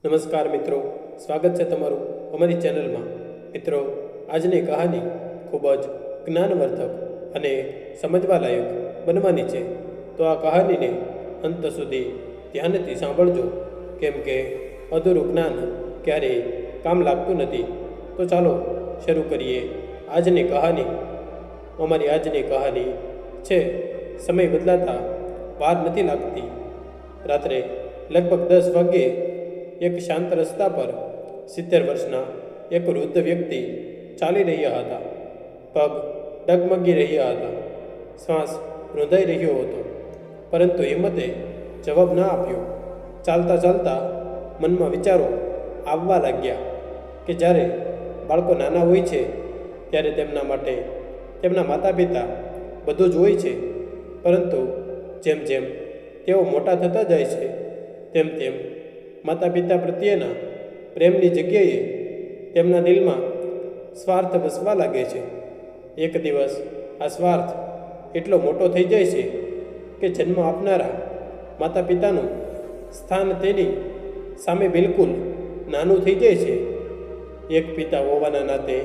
નમસ્કાર મિત્રો, સ્વાગત છે તમારું અમારી ચેનલમાં. મિત્રો, આજની કહાની ખૂબ જ જ્ઞાનવર્ધક અને સમજવાલાયક બનવાની છે. તો આ કહાનીને અંત સુધી ધ્યાનથી સાંભળજો, કેમ કે અધૂરું જ્ઞાન ક્યારેય કામ લાગતું નથી. તો ચાલો શરૂ કરીએ આજની કહાની. અમારી આજની કહાની છે સમય બદલાતા વાર નથી લાગતી. રાત્રે લગભગ 10 વાગ્યે એક શાંત રસ્તા પર 70 વર્ષના એક વૃદ્ધ વ્યક્તિ ચાલી રહ્યા હતા. પગ ડગમગી રહ્યા હતા, શ્વાસ રૂંધાઈ રહ્યો હતો, પરંતુ હિંમતે જવાબ ના આપ્યો. ચાલતા ચાલતા મનમાં વિચારો આવવા લાગ્યા કે જ્યારે બાળકો નાના હોય છે ત્યારે તેમના માટે તેમના માતા પિતા બધું જ હોય છે, પરંતુ જેમ જેમ તેઓ મોટા થતા જાય છે તેમ તેમ માતા પિતા પ્રત્યેના પ્રેમની જગ્યાએ તેમના દિલમાં સ્વાર્થ વસવા લાગે છે. એક દિવસ આ સ્વાર્થ એટલો મોટો થઈ જાય છે કે જન્મ આપનારા માતા પિતાનું સ્થાન તેની સામે બિલકુલ નાનું થઈ જાય છે. એક પિતા હોવાના નાતે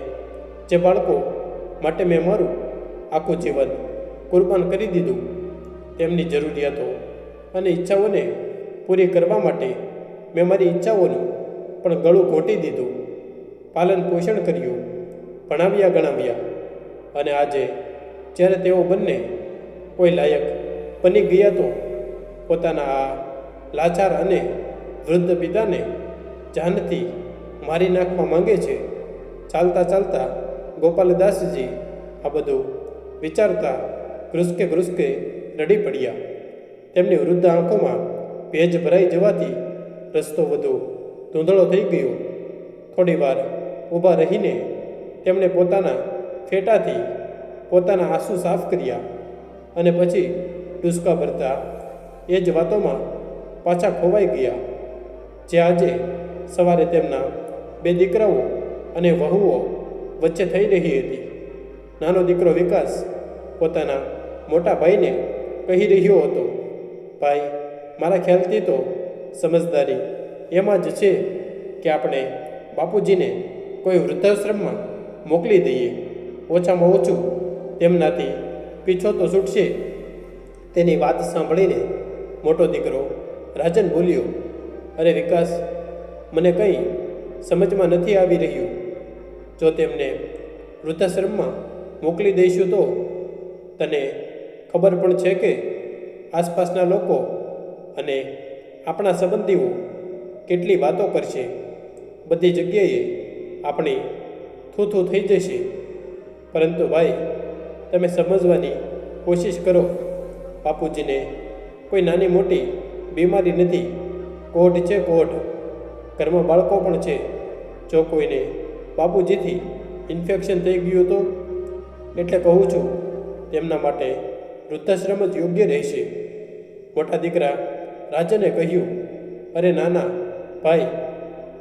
જે બાળકો માટે મેં મારું આખું જીવન કુરબાન કરી દીધું, તેમની જરૂરિયાતો અને ઈચ્છાઓને પૂરી કરવા માટે મેં મારી ઈચ્છાઓનું પણ ગળું ઘોંટી દીધું, પાલન પોષણ કર્યું, ભણાવ્યા ગણાવ્યા, અને આજે જ્યારે તેઓ બંને કોઈ લાયક બની ગયા તો પોતાના આ લાચાર અને વૃદ્ધ પિતાને જાનથી મારી નાખવા માંગે છે. ચાલતા ચાલતા ગોપાલદાસજી આ બધું વિચારતા ઘ્રુસકે ઘ્રુસકે રડી પડ્યા. તેમની વૃદ્ધ આંખોમાં ભેજ ભરાઈ જવાથી રસ્તો વધુ ધૂંધળો થઈ ગયો. થોડી વાર ઊભા રહીને તેમણે પોતાના ફેટાથી પોતાના આંસુ સાફ કર્યા અને પછી ડૂસકા ભરતા એ જ વાતોમાં પાછા ખોવાઈ ગયા જે આજે સવારે તેમના 2 દીકરાઓ અને વહુઓ વચ્ચે થઈ રહી હતી. નાનો દીકરો વિકાસ પોતાના મોટા ભાઈને કહી રહ્યો હતો, ભાઈ, મારા ખ્યાલથી તો સમજદારી એમાં જ છે કે આપણે બાપુજીને કોઈ વૃદ્ધાશ્રમમાં મોકલી દઈએ. ઓછામાં ઓછું તેમનાથી પીછો તો છૂટશે. તેની વાત સાંભળીને મોટો દીકરો રાજન બોલ્યો, અરે વિકાસ, મને કંઈ સમજમાં નથી આવી રહ્યું. જો તેમને વૃદ્ધાશ્રમમાં મોકલી દઈશું તો તને ખબર પણ છે કે આસપાસના લોકો અને આપણા સંબંધીઓ કેટલી વાતો કરશે. બધી જગ્યાએ આપણી થૂથું થઈ જશે. પરંતુ ભાઈ, તમે સમજવાની કોશિશ કરો. બાપુજીને કોઈ નાની મોટી બીમારી નથી, કોઢ છે કોઢ. ઘરમાં બાળકો પણ છે. જો કોઈને બાપુજીથી ઇન્ફેક્શન થઈ ગયું તો એટલે કહું છું, તેમના માટે વૃદ્ધાશ્રમ જ યોગ્ય રહેશે. મોટા દીકરા રાજને કહ્યું, અરે નાના ભાઈ,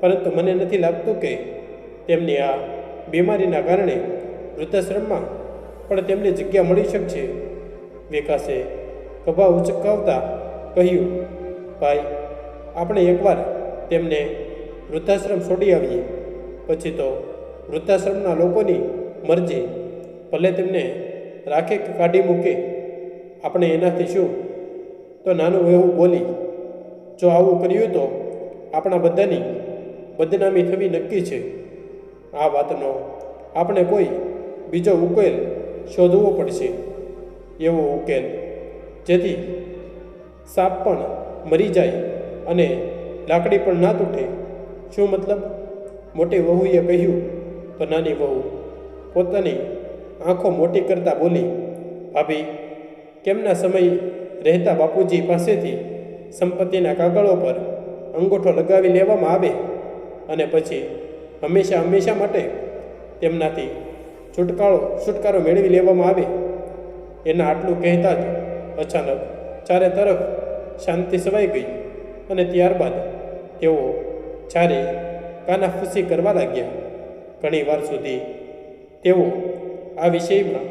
પરંતુ મને નથી લાગતું કે તેમની આ બીમારીના કારણે વૃદ્ધાશ્રમમાં પણ તેમને જગ્યા મળી શકશે. વિકાસે ખભા ઉચકાવતા કહ્યું, ભાઈ, આપણે એકવાર તેમને વૃદ્ધાશ્રમ છોડી આવીએ, પછી તો વૃદ્ધાશ્રમના લોકોની મરજી, ભલે તેમને રાખે કે કાઢી મૂકે, આપણે એનાથી શું. તો નાનું એવું બોલી, જો આવું કર્યું તો આપણા બધાની બદનામી થવી નક્કી છે. આ વાતનો આપણે કોઈ બીજો ઉકેલ શોધવો પડશે. એવો ઉકેલ જેથી સાપ પણ મરી જાય અને લાકડી પણ ના તૂટે. શું મતલબ? મોટી વહુએ કહ્યું. તો નાની વહુ પોતાની આંખો મોટી કરતા બોલી, ભાભી, કેમના સમય રહેતા બાપુજી પાસેથી સંપત્તિના કાગળો પર અંગૂઠો લગાવી લેવામાં આવે અને પછી હંમેશા હંમેશા માટે તેમનાથી છુટકારો મેળવી લેવામાં આવે. એના આટલું કહેતા જ અચાનક ચારે તરફ શાંતિ છવાઈ ગઈ અને ત્યારબાદ તેઓ ચારે કાનાફૂસી કરવા લાગ્યા. ઘણી વાર સુધી તેઓ આ વિષયમાં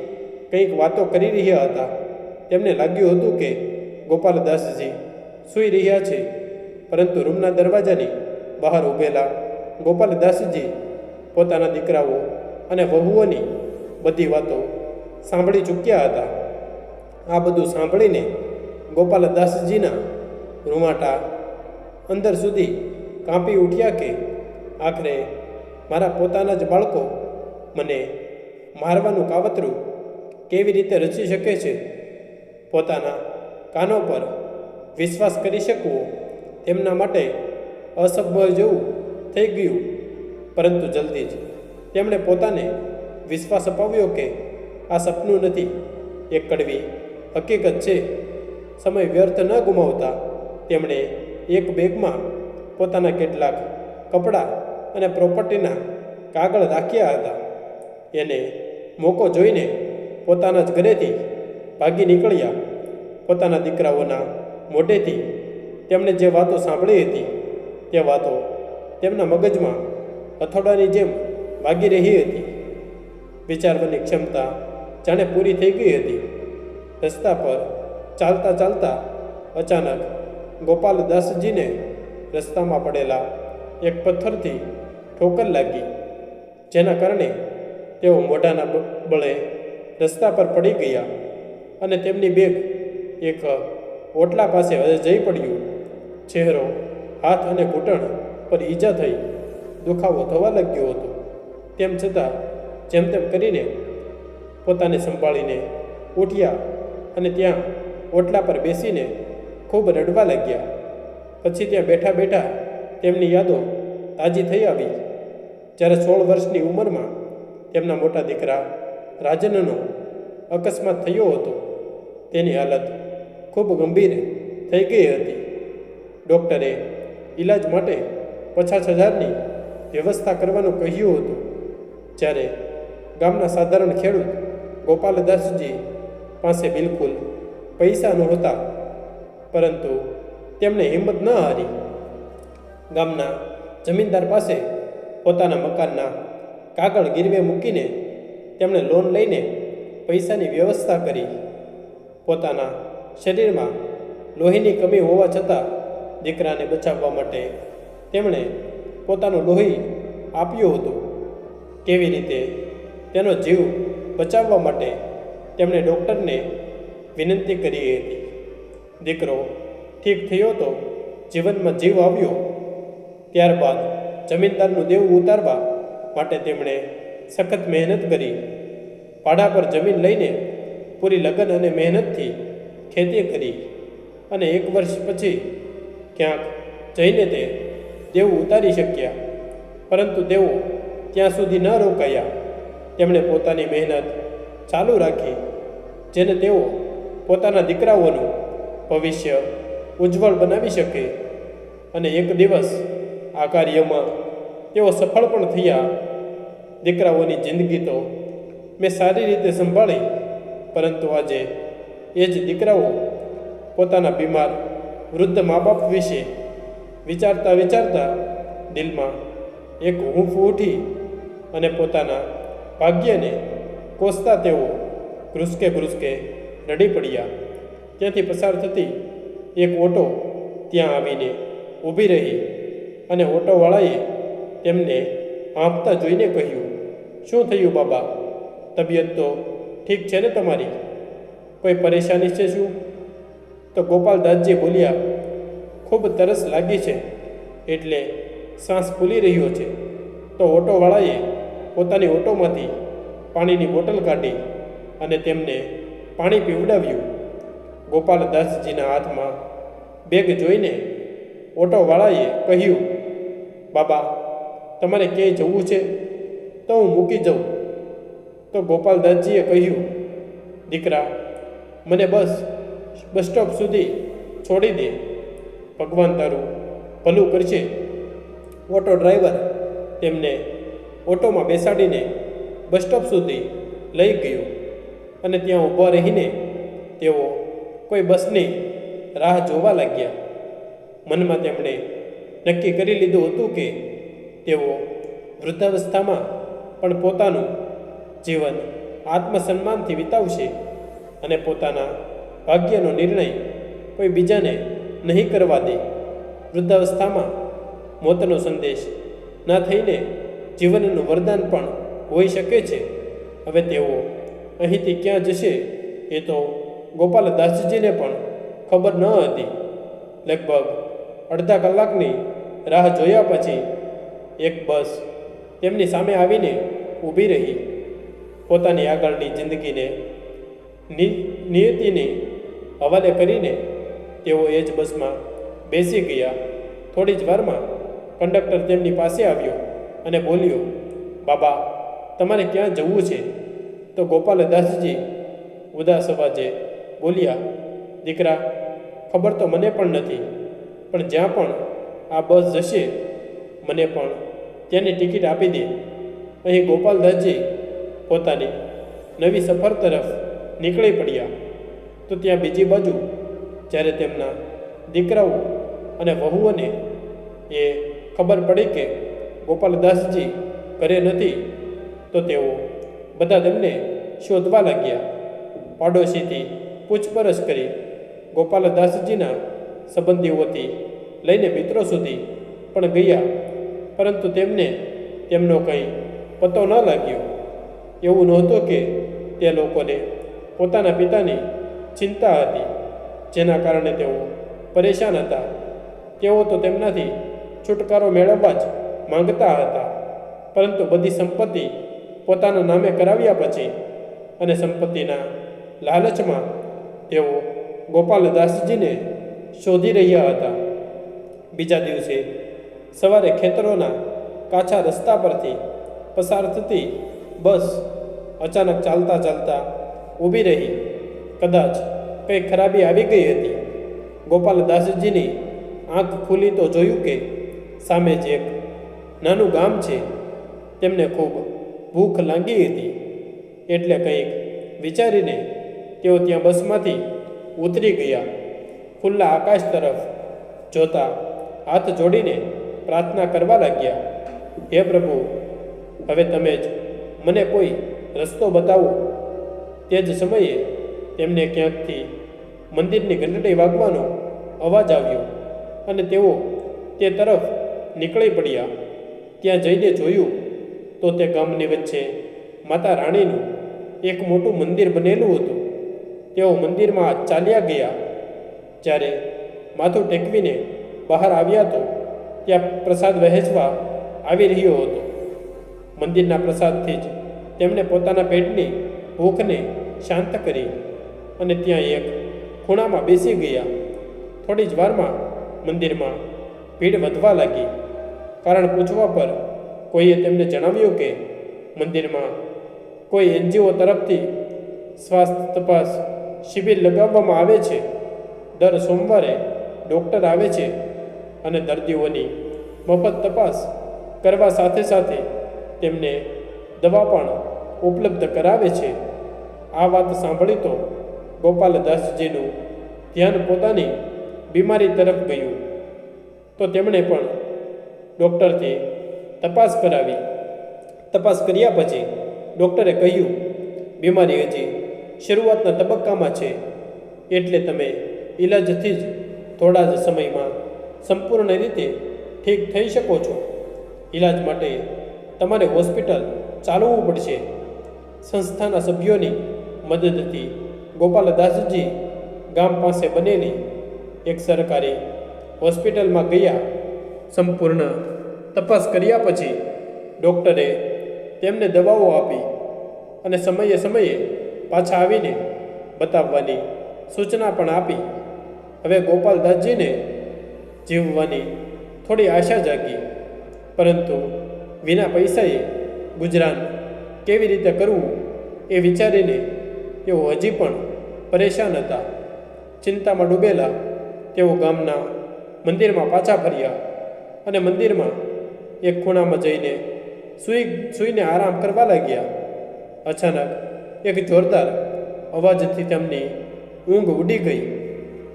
કંઈક વાતો કરી રહ્યા હતા. તેમને લાગ્યું હતું કે ગોપાલદાસજી સૂઈ રહ્યા છે, પરંતુ રૂમના દરવાજાની બહાર ઊભેલા ગોપાલદાસજી પોતાના દીકરાઓ અને વહુઓની બધી વાતો સાંભળી ચૂક્યા હતા. આ બધું સાંભળીને ગોપાલદાસજીના રૂંવાટા અંદર સુધી કાંપી ઉઠ્યા કે આખરે મારા પોતાના જ બાળકો મને મારવાનું કાવતરું કેવી રીતે રચી શકે છે. પોતાના કાનો પર વિશ્વાસ કરી શકવો તેમના માટે અસંભવ જેવું થઈ ગયું. પરંતુ જલ્દી જ તેમણે પોતાને વિશ્વાસ અપાવ્યો કે આ સપનું નથી, એક કડવી હકીકત છે. સમય વ્યર્થ ન ગુમાવતા તેમણે એક બેગમાં પોતાના કેટલાક કપડાં અને પ્રોપર્ટીના કાગળ રાખ્યા હતા. એને મોકો જોઈને પોતાના જ ઘરેથી ભાગી નીકળ્યા. પોતાના દીકરાઓના મોઢેથી તેમણે જે વાતો સાંભળી હતી તે વાતો તેમના મગજમાં હથોડાની જેમ વાગી રહી હતી. વિચારવાની ક્ષમતા જાણે પૂરી થઈ ગઈ હતી. રસ્તા પર ચાલતા ચાલતા અચાનક ગોપાલદાસજીને રસ્તામાં પડેલા એક પથ્થરથી ઠોકર લાગી, જેના કારણે તેઓ મોઢાના બળે રસ્તા પર પડી ગયા અને તેમની બેગ એક ઓટલા પાસે જઈ પડ્યું. ચહેરો, હાથ અને ઘૂંટણ પર ઈજા થઈ દુખાવો થવા લાગ્યો હતો. તેમ છતાં જેમ તેમ કરીને પોતાને સંભાળીને ઉઠ્યા અને ત્યાં ઓટલા પર બેસીને ખૂબ રડવા લાગ્યા. પછી ત્યાં બેઠા બેઠા તેમની યાદો તાજી થઈ આવી. જ્યારે 16 વર્ષની ઉંમરમાં તેમના મોટા દીકરા રાજનનો અકસ્માત થયો હતો. તેની હાલત ખૂબ ગંભીર થઈ ગઈ હતી. ડૉક્ટરે ઈલાજ માટે 50,000ની વ્યવસ્થા કરવાનું કહ્યું હતું. જ્યારે ગામના સાધારણ ખેડૂત ગોપાલદાસજી પાસે બિલકુલ પૈસા નહોતા, પરંતુ તેમણે હિંમત ન હારી. ગામના જમીનદાર પાસે પોતાના મકાનના કાગળ ગીરવે મૂકીને તેમણે લોન લઈને પૈસાની વ્યવસ્થા કરી. પોતાના શરીરમાં લોહીની કમી હોવા છતાં દીકરાને બચાવવા માટે તેમણે પોતાનું લોહી આપ્યું હતું. કેવી રીતે તેનો જીવ બચાવવા માટે તેમણે ડૉક્ટરને વિનંતી કરી હતી. દીકરો ઠીક થયો તો જીવનમાં જીવ આવ્યો. ત્યારબાદ જમીનદારનું દેવું ઉતારવા માટે તેમણે સખત મહેનત કરી. ભાડા પર જમીન લઈને પૂરી લગન અને મહેનતથી ખેતી કરી અને 1 વર્ષ પછી ક્યાંક જઈને તે દેવું ઉતારી શક્યા. પરંતુ તેઓ ત્યાં સુધી ન રોકાયા. તેમણે પોતાની મહેનત ચાલુ રાખી, જેને તેઓ પોતાના દીકરાઓનું ભવિષ્ય ઉજ્જવળ બનાવી શકે. અને એક દિવસ આ કાર્યમાં તેઓ સફળ પણ થયા. દીકરાઓની જિંદગી તો મેં સારી રીતે સંભાળી, પરંતુ આજે એ જ દીકરાઓ પોતાના બીમાર વૃદ્ધ મા બાપ વિશે વિચારતા વિચારતા દિલમાં એક હૂંફ ઉઠી અને પોતાના ભાગ્યને કોસતા તેઓ ઘ્રુસકે રડી પડ્યા. ત્યાંથી પસાર થતી એક ઓટો ત્યાં આવીને ઊભી રહી અને ઓટોવાળાએ તેમને આંપતા જોઈને કહ્યું, શું થયું બાબા? તબિયત તો ઠીક છે ને તમારી? કોઈ પરેશાની છે શું? તો ગોપાલદાસજી બોલ્યા, ખૂબ તરસ લાગી છે એટલે શ્વાસ ફૂલી રહ્યો છે. તો ઓટોવાળાએ પોતાની ઓટોમાંથી પાણીની બોટલ કાઢી અને તેમને પાણી પીવડાવ્યું. ગોપાલદાસજીના હાથમાં બેગ જોઈને ઓટોવાળાએ કહ્યું, બાબા તમારે ક્યાંય જવું છે તો હું મૂકી જાઉં. તો ગોપાલદાસજીએ કહ્યું, દીકરા મને બસ સ્ટોપ સુધી છોડી દે, ભગવાન તારું ભલું કરશે. ઓટો ડ્રાઈવર તેમને ઓટોમાં બેસાડીને બસ સ્ટોપ સુધી લઈ ગયો અને ત્યાં ઊભા રહીને તેઓ કોઈ બસની રાહ જોવા લાગ્યા. મનમાં તેમણે નક્કી કરી લીધું હતું કે તેઓ વૃદ્ધાવસ્થામાં પણ પોતાનું જીવન આત્મસન્માનથી વિતાવશે અને પોતાના ભાગ્યનો નિર્ણય કોઈ બીજાને નહીં કરવા દે. વૃદ્ધાવસ્થામાં મોતનો સંદેશ ના થઈને જીવનનું વરદાન પણ હોઈ શકે છે. હવે તેઓ અહીંથી ક્યાં જશે એ તો ગોપાલદાસજીને પણ ખબર ન હતી. લગભગ અડધા કલાકની રાહ જોયા પછી એક બસ તેમની સામે આવીને ઊભી રહી. પોતાની આગળની જિંદગીને નિયતિને હવાલે કરીને તેઓ એ જ બસમાં બેસી ગયા. થોડી જ વારમાં કંડક્ટર તેમની પાસે આવ્યો અને બોલ્યો, બાબા, તમારે ક્યાં જવું છે? તો ગોપાલદાસજી ઉદાસ અવાજે બોલ્યા, દીકરા, ખબર તો મને પણ નથી, પણ જ્યાં પણ આ બસ જશે મને પણ ત્યાંની ટિકિટ આપી દે. અહીં ગોપાલદાસજી પોતાની નવી સફર તરફ નીકળી પડ્યા. તો ત્યાં બીજી બાજુ જ્યારે તેમના દીકરાઓ અને વહુઓને એ ખબર પડી કે ગોપાલદાસજી ઘરે નથી, તો તેઓ બધા તેમને શોધવા લાગ્યા. પાડોશીથી પૂછપરછ કરી, ગોપાલદાસજીના સંબંધીઓથી લઈને મિત્રો સુધી પણ ગયા, પરંતુ તેમને તેમનો કંઈ પતો ન લાગ્યો. એવું નહોતું કે તે લોકોને પોતાના પિતાની ચિંતા હતી, જેના કારણે તેઓ પરેશાન હતા. તેઓ તો તેમનાથી છુટકારો મેળવવા જ માંગતા હતા, પરંતુ બધી સંપત્તિ પોતાના નામે કરાવ્યા પછી અને સંપત્તિના લાલચમાં તેઓ ગોપાલદાસજીને શોધી રહ્યા હતા. બીજા દિવસે સવારે ખેતરોના કાચા રસ્તા પરથી પસાર થતી બસ અચાનક ચાલતા ચાલતા ઊભી રહી. કદાચ કંઈ ખરાબી આવી ગઈ હતી. ગોપાલદાસજીની આંખ ખુલી તો જોયું કે સામે જ એક નાનું ગામ છે. તેમને ખૂબ ભૂખ લાગી હતી, એટલે કંઈક વિચારીને તેઓ ત્યાં બસમાંથી ઉતરી ગયા. ખુલ્લા આકાશ તરફ જોતા હાથ જોડીને પ્રાર્થના કરવા લાગ્યા, હે પ્રભુ, હવે તમે જ મને કોઈ રસ્તો બતાવો. તે જ સમયે તેમને ક્યાંકથી મંદિરની ઘંટડી વાગવાનો અવાજ આવ્યો અને તેઓ તે તરફ નીકળી પડ્યા. ત્યાં જઈને જોયું તો તે ગામની વચ્ચે માતા રાણીનું એક મોટું મંદિર બનેલું હતું. તેઓ મંદિરમાં ચાલ્યા ગયા. જ્યારે માથું ટેકવીને બહાર આવ્યા તો ત્યાં પ્રસાદ વહેંચવા આવી રહ્યો હતો. મંદિરના પ્રસાદથી જ તેમણે પોતાના પેટની ભૂખને શાંત કરી અને ત્યાં એક ખૂણામાં બેસી ગયા. થોડી જ વારમાં મંદિરમાં ભીડ વધવા લાગી. કારણ પૂછવા પર કોઈએ તેમને જણાવ્યું કે મંદિરમાં કોઈ NGO તરફથી સ્વાસ્થ્ય તપાસ શિબિર લગાવવામાં આવે છે. દર સોમવારે ડૉક્ટર આવે છે અને દર્દીઓની મફત તપાસ કરવા સાથે સાથે તેમને દવા પણ ઉપલબ્ધ કરાવે છે. આ વાત સાંભળી તો ગોપાલદાસજીનું ધ્યાન પોતાની બીમારી તરફ ગયું. તો તેમણે પણ ડૉક્ટરથી તપાસ કરાવી. તપાસ કર્યા પછી ડૉક્ટરે કહ્યું, બીમારી હજી શરૂઆતના તબક્કામાં છે, એટલે તમે ઈલાજથી જ થોડા જ સમયમાં સંપૂર્ણ રીતે ઠીક થઈ શકો છો. ઈલાજ માટે તમારે હોસ્પિટલ ચાલવું પડશે. સંસ્થાના સભ્યોની મદદથી ગોપાલદાસજી ગામ પાસે બનેલી એક સરકારી હોસ્પિટલમાં ગયા. સંપૂર્ણ તપાસ કર્યા પછી ડૉક્ટરે તેમને દવાઓ આપી અને સમયે સમયે પાછા આવીને બતાવવાની સૂચના પણ આપી. હવે ગોપાલદાસજીને જીવવાની થોડી આશા જાગી, પરંતુ વિના પૈસાએ ગુજરાન કેવી રીતે કરવું એ વિચારીને તેઓ હજી પણ પરેશાન હતા. ચિંતામાં ડૂબેલા તેઓ ગામના મંદિરમાં પાછા ફર્યા અને મંદિરમાં એક ખૂણામાં જઈને સૂઈને આરામ કરવા લાગ્યા. અચાનક એક જોરદાર અવાજથી તેમની ઊંઘ ઉડી ગઈ.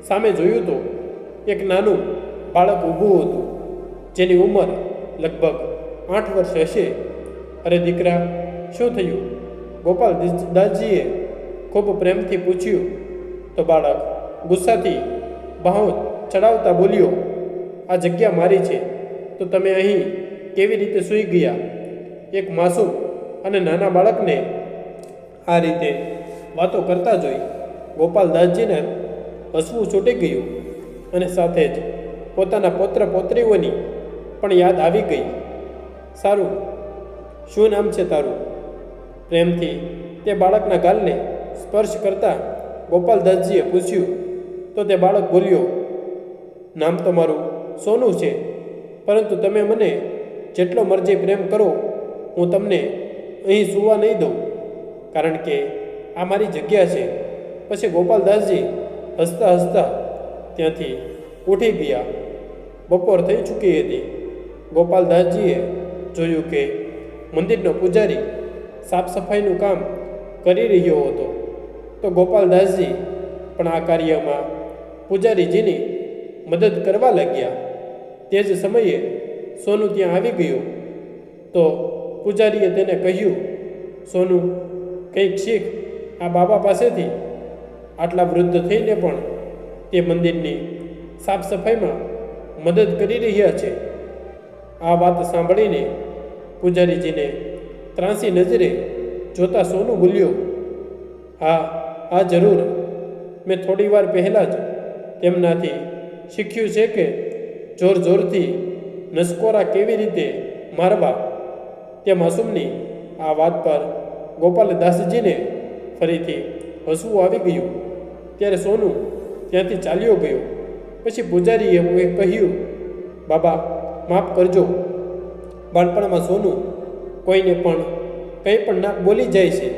સામે જોયું તો એક નાનું બાળક ઊભું હતું, જેની ઉંમર લગભગ 8 વર્ષ હશે. અરે દીકરા, શું થયું? ગોપાલદાસજીએ ખૂબ પ્રેમથી પૂછ્યું. તો બાળક ગુસ્સાથી બાહો ચડાવતા બોલ્યો, આ જગ્યા મારી છે, તો તમે અહીં કેવી રીતે સૂઈ ગયા? એક માસૂમ અને નાના બાળકને આ રીતે વાતો કરતા જોઈ ગોપાલદાસજીને હસવું છૂટી ગયું અને સાથે જ પોતાના પૌત્ર પૌત્રીઓની પણ યાદ આવી ગઈ. સારું, શું નામ છે તારું? પ્રેમથી તે બાળકના ગાલને સ્પર્શ કરતા ગોપાલદાસજીએ પૂછ્યું તો તે બાળક બોલ્યો, નામ તો મારું સોનું છે, પરંતુ તમે મને જેટલો મરજી પ્રેમ કરો હું તમને અહીં સૂવા નહીં દઉં, કારણ કે આ મારી જગ્યા છે. પછી ગોપાલદાસજી હસતા હસતા ત્યાંથી ઉઠી ગયા. બપોર થઈ ચૂકી હતી. ગોપાલદાસજીએ જોયું કે મંદિરનો પૂજારી સાફ સફાઈનું કામ કરી રહ્યો હતો, તો ગોપાલદાસજી પણ આ કાર્યમાં પૂજારીજીની મદદ કરવા લાગ્યા. તે જ સમયે સોનું ત્યાં આવી ગયું. તો પૂજારીએ તેને કહ્યું, સોનું, કંઈક શીખ આ બાબા પાસેથી. આટલા વૃદ્ધ થઈને પણ તે મંદિરની સાફ સફાઈમાં મદદ કરી રહ્યા છે. આ વાત સાંભળીને પૂજારીજીને ત્રાંસી નજરે જોતા સોનું બોલ્યો, હા જરૂર. મેં થોડી વાર પહેલાં જ તેમનાથી શીખ્યું છે કે જોર જોરથી નસકોરા કેવી રીતે મારવા. તે માસૂમની આ વાત પર ગોપાલદાસજીને ફરીથી હસવું આવી ગયું. ત્યારે સોનું ત્યાંથી ચાલ્યો ગયો. પછી પૂજારીએ કહ્યું, બાબા માફ કરજો. બાળપણમાં સોનું કોઈને પણ કંઈ પણ ના બોલી જાય છે.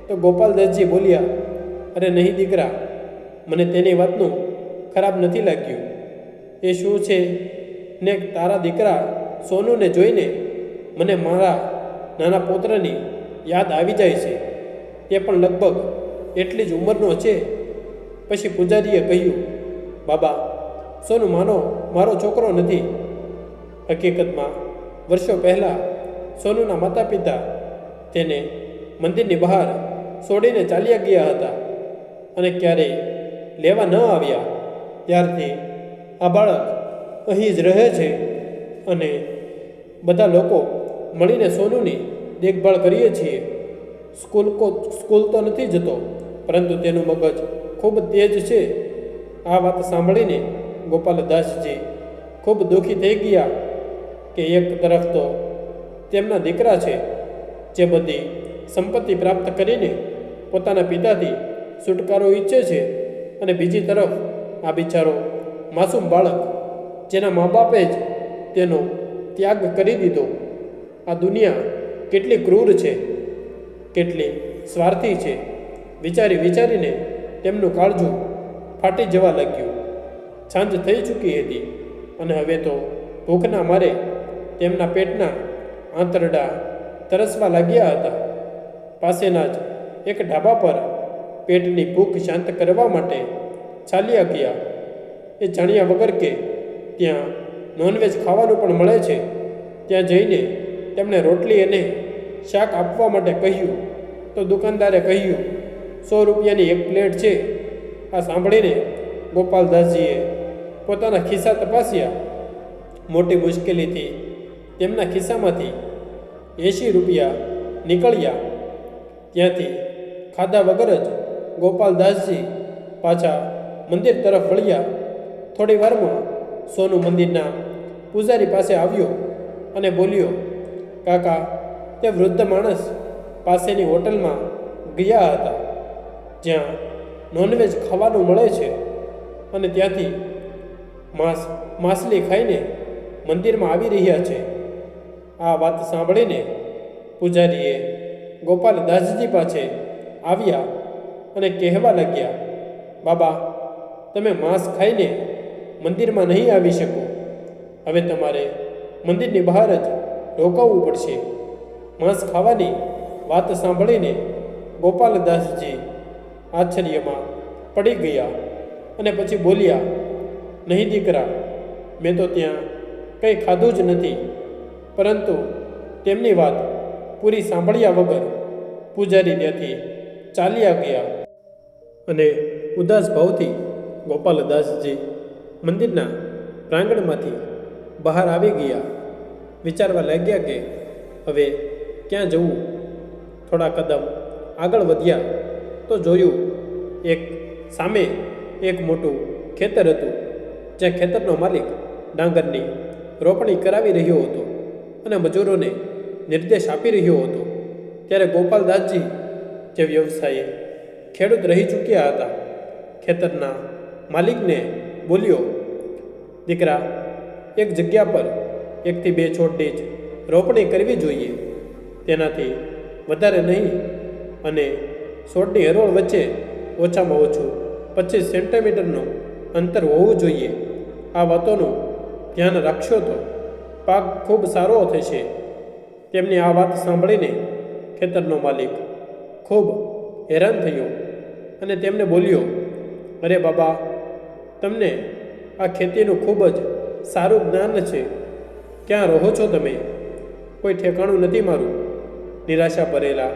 તો ગોપાલદાસજી બોલ્યા, અરે નહીં દીકરા, મને તેની વાતનું ખરાબ નથી લાગ્યું. એ શું છે ને તારા દીકરા સોનુને જોઈને મને મારા નાના પૌત્રની યાદ આવી જાય છે. તે પણ લગભગ એટલી જ ઉંમરનો છે. પછી પૂજારીએ કહ્યું, બાબા, સોનું મારો છોકરો નથી. હકીકતમાં વર્ષો પહેલાં સોનુના માતા પિતા તેને મંદિરની બહાર છોડીને ચાલ્યા ગયા હતા અને ક્યારેય લેવા ન આવ્યા. ત્યારથી આ બાળક અહીં જ રહે છે અને બધા લોકો મળીને સોનુની દેખભાળ કરીએ છીએ. સ્કૂલ તો નથી જતો, પરંતુ તેનું મગજ ખૂબ તેજ છે. આ વાત સાંભળીને ગોપાલદાસજી ખૂબ દુઃખી થઈ ગયા કે એક તરફ તો તેમના દીકરા છે જે બધી સંપત્તિ પ્રાપ્ત કરીને પોતાના પિતાથી છુટકારો ઈચ્છે છે, અને બીજી તરફ આ બિચારો માસૂમ બાળક જેના મા બાપે જ તેનો ત્યાગ કરી દીધો. આ દુનિયા કેટલી ક્રૂર છે, કેટલી સ્વાર્થી છે. વિચારીને તેમનું કાળજું ફાટી જવા લાગ્યું. સાંજ થઈ ચૂકી હતી અને હવે તો ભૂખના મારે તેમના પેટના આંતરડા તરસવા લાગ્યા હતા. પાસેના જ એક ઢાબા પર પેટની ભૂખ શાંત કરવા માટે ચાલ્યા ગયા. એ જાણ્યા વગર કે ત્યાં નોનવેજ ખાવાનું પણ મળે છે. ત્યાં જઈને તેમણે રોટલી અને શાક આપવા માટે કહ્યું, તો દુકાનદારે કહ્યું, 100 રૂપિયાની એક પ્લેટ છે. આ સાંભળીને ગોપાલદાસજીએ પોતાના ખિસ્સા તપાસ્યા. મોટી મુશ્કેલીથી તેમના ખિસ્સામાંથી 80 રૂપિયા નીકળ્યા. ત્યાંથી ખાધા વગર જ ગોપાલદાસજી પાછા મંદિર તરફ વળ્યા. થોડી વારમાં સોનું મંદિરના પૂજારી પાસે આવ્યો અને બોલ્યો, કાકા, તે વૃદ્ધ માણસ પાસેની હોટલમાં ગયા હતા જ્યાં નોનવેજ ખાવાનું મળે છે અને ત્યાંથી માછલી ખાઈને મંદિરમાં આવી રહ્યા છે. આ વાત સાંભળીને પૂજારીએ ગોપાલદાસજી પાસે આવ્યા અને કહેવા લાગ્યા, બાબા, તમે માંસ ખાઈને મંદિરમાં નહીં આવી શકો. હવે તમારે મંદિરની બહાર જ રોકાવવું પડશે. માંસ ખાવાની વાત સાંભળીને ગોપાલદાસજી આશ્ચર્યમાં પડી ગયા અને પછી બોલ્યા, નહીં દીકરા, મેં તો ત્યાં કંઈ ખાધું જ નથી. પરંતુ તેમની વાત પૂરી સાંભળ્યા વગર પૂજારી ત્યાંથી ચાલ્યા ગયા અને ઉદાસ ભાવથી ગોપાલદાસજી મંદિરના પ્રાંગણમાંથી બહાર આવી ગયા. વિચારવા લાગ્યા કે હવે ક્યાં જવું. થોડા કદમ આગળ વધ્યા તો જોયું સામે એક મોટું ખેતર હતું, જ્યાં ખેતરનો માલિક ડાંગરની રોપણી કરાવી રહ્યો હતો અને મજૂરોને નિર્દેશ આપી રહ્યો હતો. ત્યારે ગોપાલદાસજી જે વ્યવસાયે ખેડૂત રહી ચૂક્યા હતા, ખેતરના માલિકને બોલ્યો, દીકરા, એક જગ્યા પર 1 થી 2 છોડની જ રોપણી કરવી જોઈએ, તેનાથી વધારે નહીં, અને છોડની હરોળ વચ્ચે ઓછામાં ઓછું 25 સેન્ટીમીટરનું અંતર હોવું જોઈએ. આ વાતોનું ધ્યાન રાખશો તો પાક ખૂબ સારો થશે. તેમની આ વાત સાંભળીને ખેતરનો માલિક ખૂબ હેરાન થયો અને તેમને બોલ્યો, અરે બાબા, તમને આ ખેતીનું ખૂબ જ સારું જ્ઞાન છે. ક્યાં રહો છો તમે? કોઈ ઠેકાણું નથી મારું. નિરાશા ભરેલા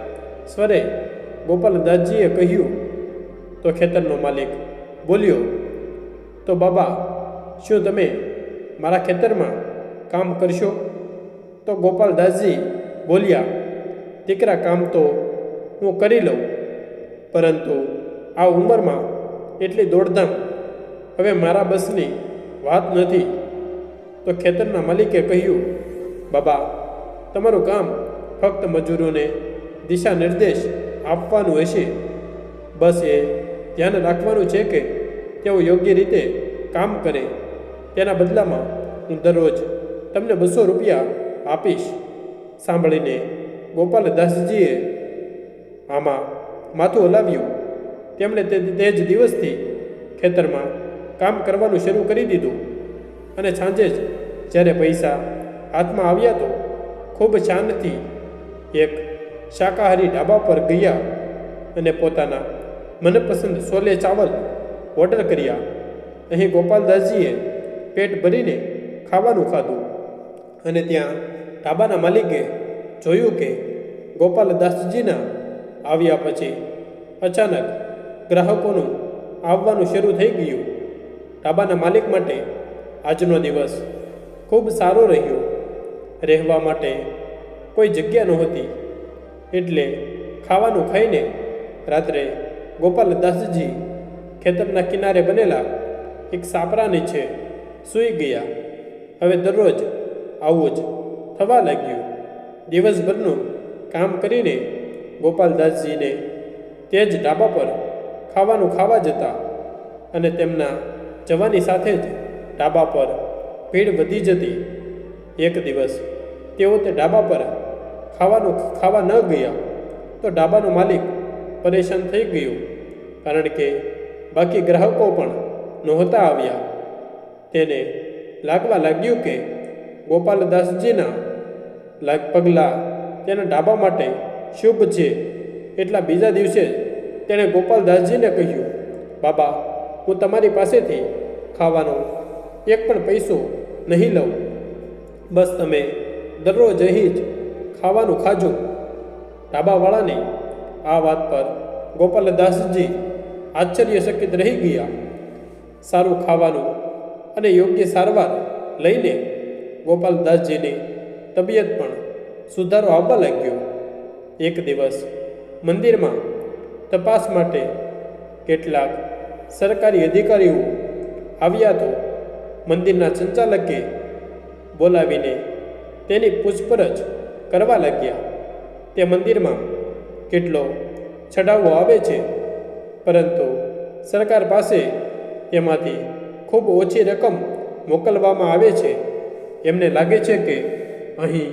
સ્વરે ગોપાલદાસજીએ કહ્યું. તો ખેતરનો માલિક બોલ્યો, તો બાબા, શું તમે મારા ખેતરમાં કામ કરશો? તો ગોપાલદાસજી બોલ્યા, દીકરા, કામ તો હું કરી લઉં, પરંતુ આ ઉંમરમાં એટલી દોડધામ હવે મારા બસની વાત નથી. તો ખેતરના માલિકે કહ્યું, બાબા, તમારું કામ ફક્ત મજૂરોને દિશા નિર્દેશ આપવાનું હશે. બસ એ ધ્યાન રાખવાનું છે કે તેઓ યોગ્ય રીતે કામ કરે. તેના બદલામાં હું દરરોજ તમને 200 રૂપિયા આપીશ. સાંભળીને ગોપાલદાસજીએ આમાં માથું હલાવ્યું. તેમણે તે જ દિવસથી ખેતરમાં કામ કરવાનું શરૂ કરી દીધું, અને સાંજે જ જ્યારે પૈસા હાથમાં આવ્યા તો ખૂબ શાનથી એક શાકાહારી ઢાબા પર ગયા અને પોતાના મનપસંદ છોલે ચાવલ ઓર્ડર કર્યા. અહીં ગોપાલદાસજીએ પેટ ભરીને ખાવાનું ખાધું, અને ત્યાં ઢાબાના માલિકે જોયું કે ગોપાલદાસજીના આવ્યા પછી અચાનક ગ્રાહકોનું આવવાનું શરૂ થઈ ગયું. ઢાબાના માલિક માટે આજનો દિવસ ખૂબ સારો રહ્યો. રહેવા માટે કોઈ જગ્યા નહોતી, એટલે ખાવાનું ખાઈને રાત્રે ગોપાલદાસજી ખેતરના કિનારે બનેલા એક સાપરા નીચે સૂઈ ગયા. હવે દરરોજ આવું જ થવા લાગ્યું. દિવસભરનું કામ કરીને ગોપાલદાસજીને તે જ ઢાબા પર ખાવાનું ખાવા જતા, અને તેમના જવાની સાથે જ ઢાબા પર ભીડ વધી જતી. એક દિવસ તેઓ તે ઢાબા પર ખાવાનું ખાવા ન ગયા તો ઢાબાનો માલિક પરેશાન થઈ ગયો, કારણ કે બાકી ગ્રાહકો પણ નહોતા આવ્યા. તેને લાગવા લાગ્યું કે ગોપાલદાસજીના પગલાં તેના ઢાબા માટે શુભ છે. એટલા બીજા દિવસે તેણે ગોપાલદાસજીને કહ્યું, બાબા, હું તમારી પાસેથી ખાવાનો એક પણ પૈસો નહીં લઉં. બસ તમે દરરોજ અહીં જ ખાવાનું ખાજો. ઢાબાવાળાની આ વાત પર ગોપાલદાસજી આશ્ચર્યચકિત રહી ગયા. સારું ખાવાનું અને યોગ્ય સારવાર લઈને ગોપાલદાસજીની તબિયત પણ સુધારો આવવા લાગ્યો. એક દિવસ મંદિરમાં તપાસ માટે કેટલાક સરકારી અધિકારીઓ આવ્યા તો મંદિરના સંચાલકે બોલાવીને તેની પૂછપરછ કરવા લાગ્યા. તે મંદિરમાં કેટલો ચઢાવો આવે છે, પરંતુ સરકાર પાસે તેમાંથી ખૂબ ઓછી રકમ મોકલવામાં આવે છે. એમને લાગે છે કે અહીં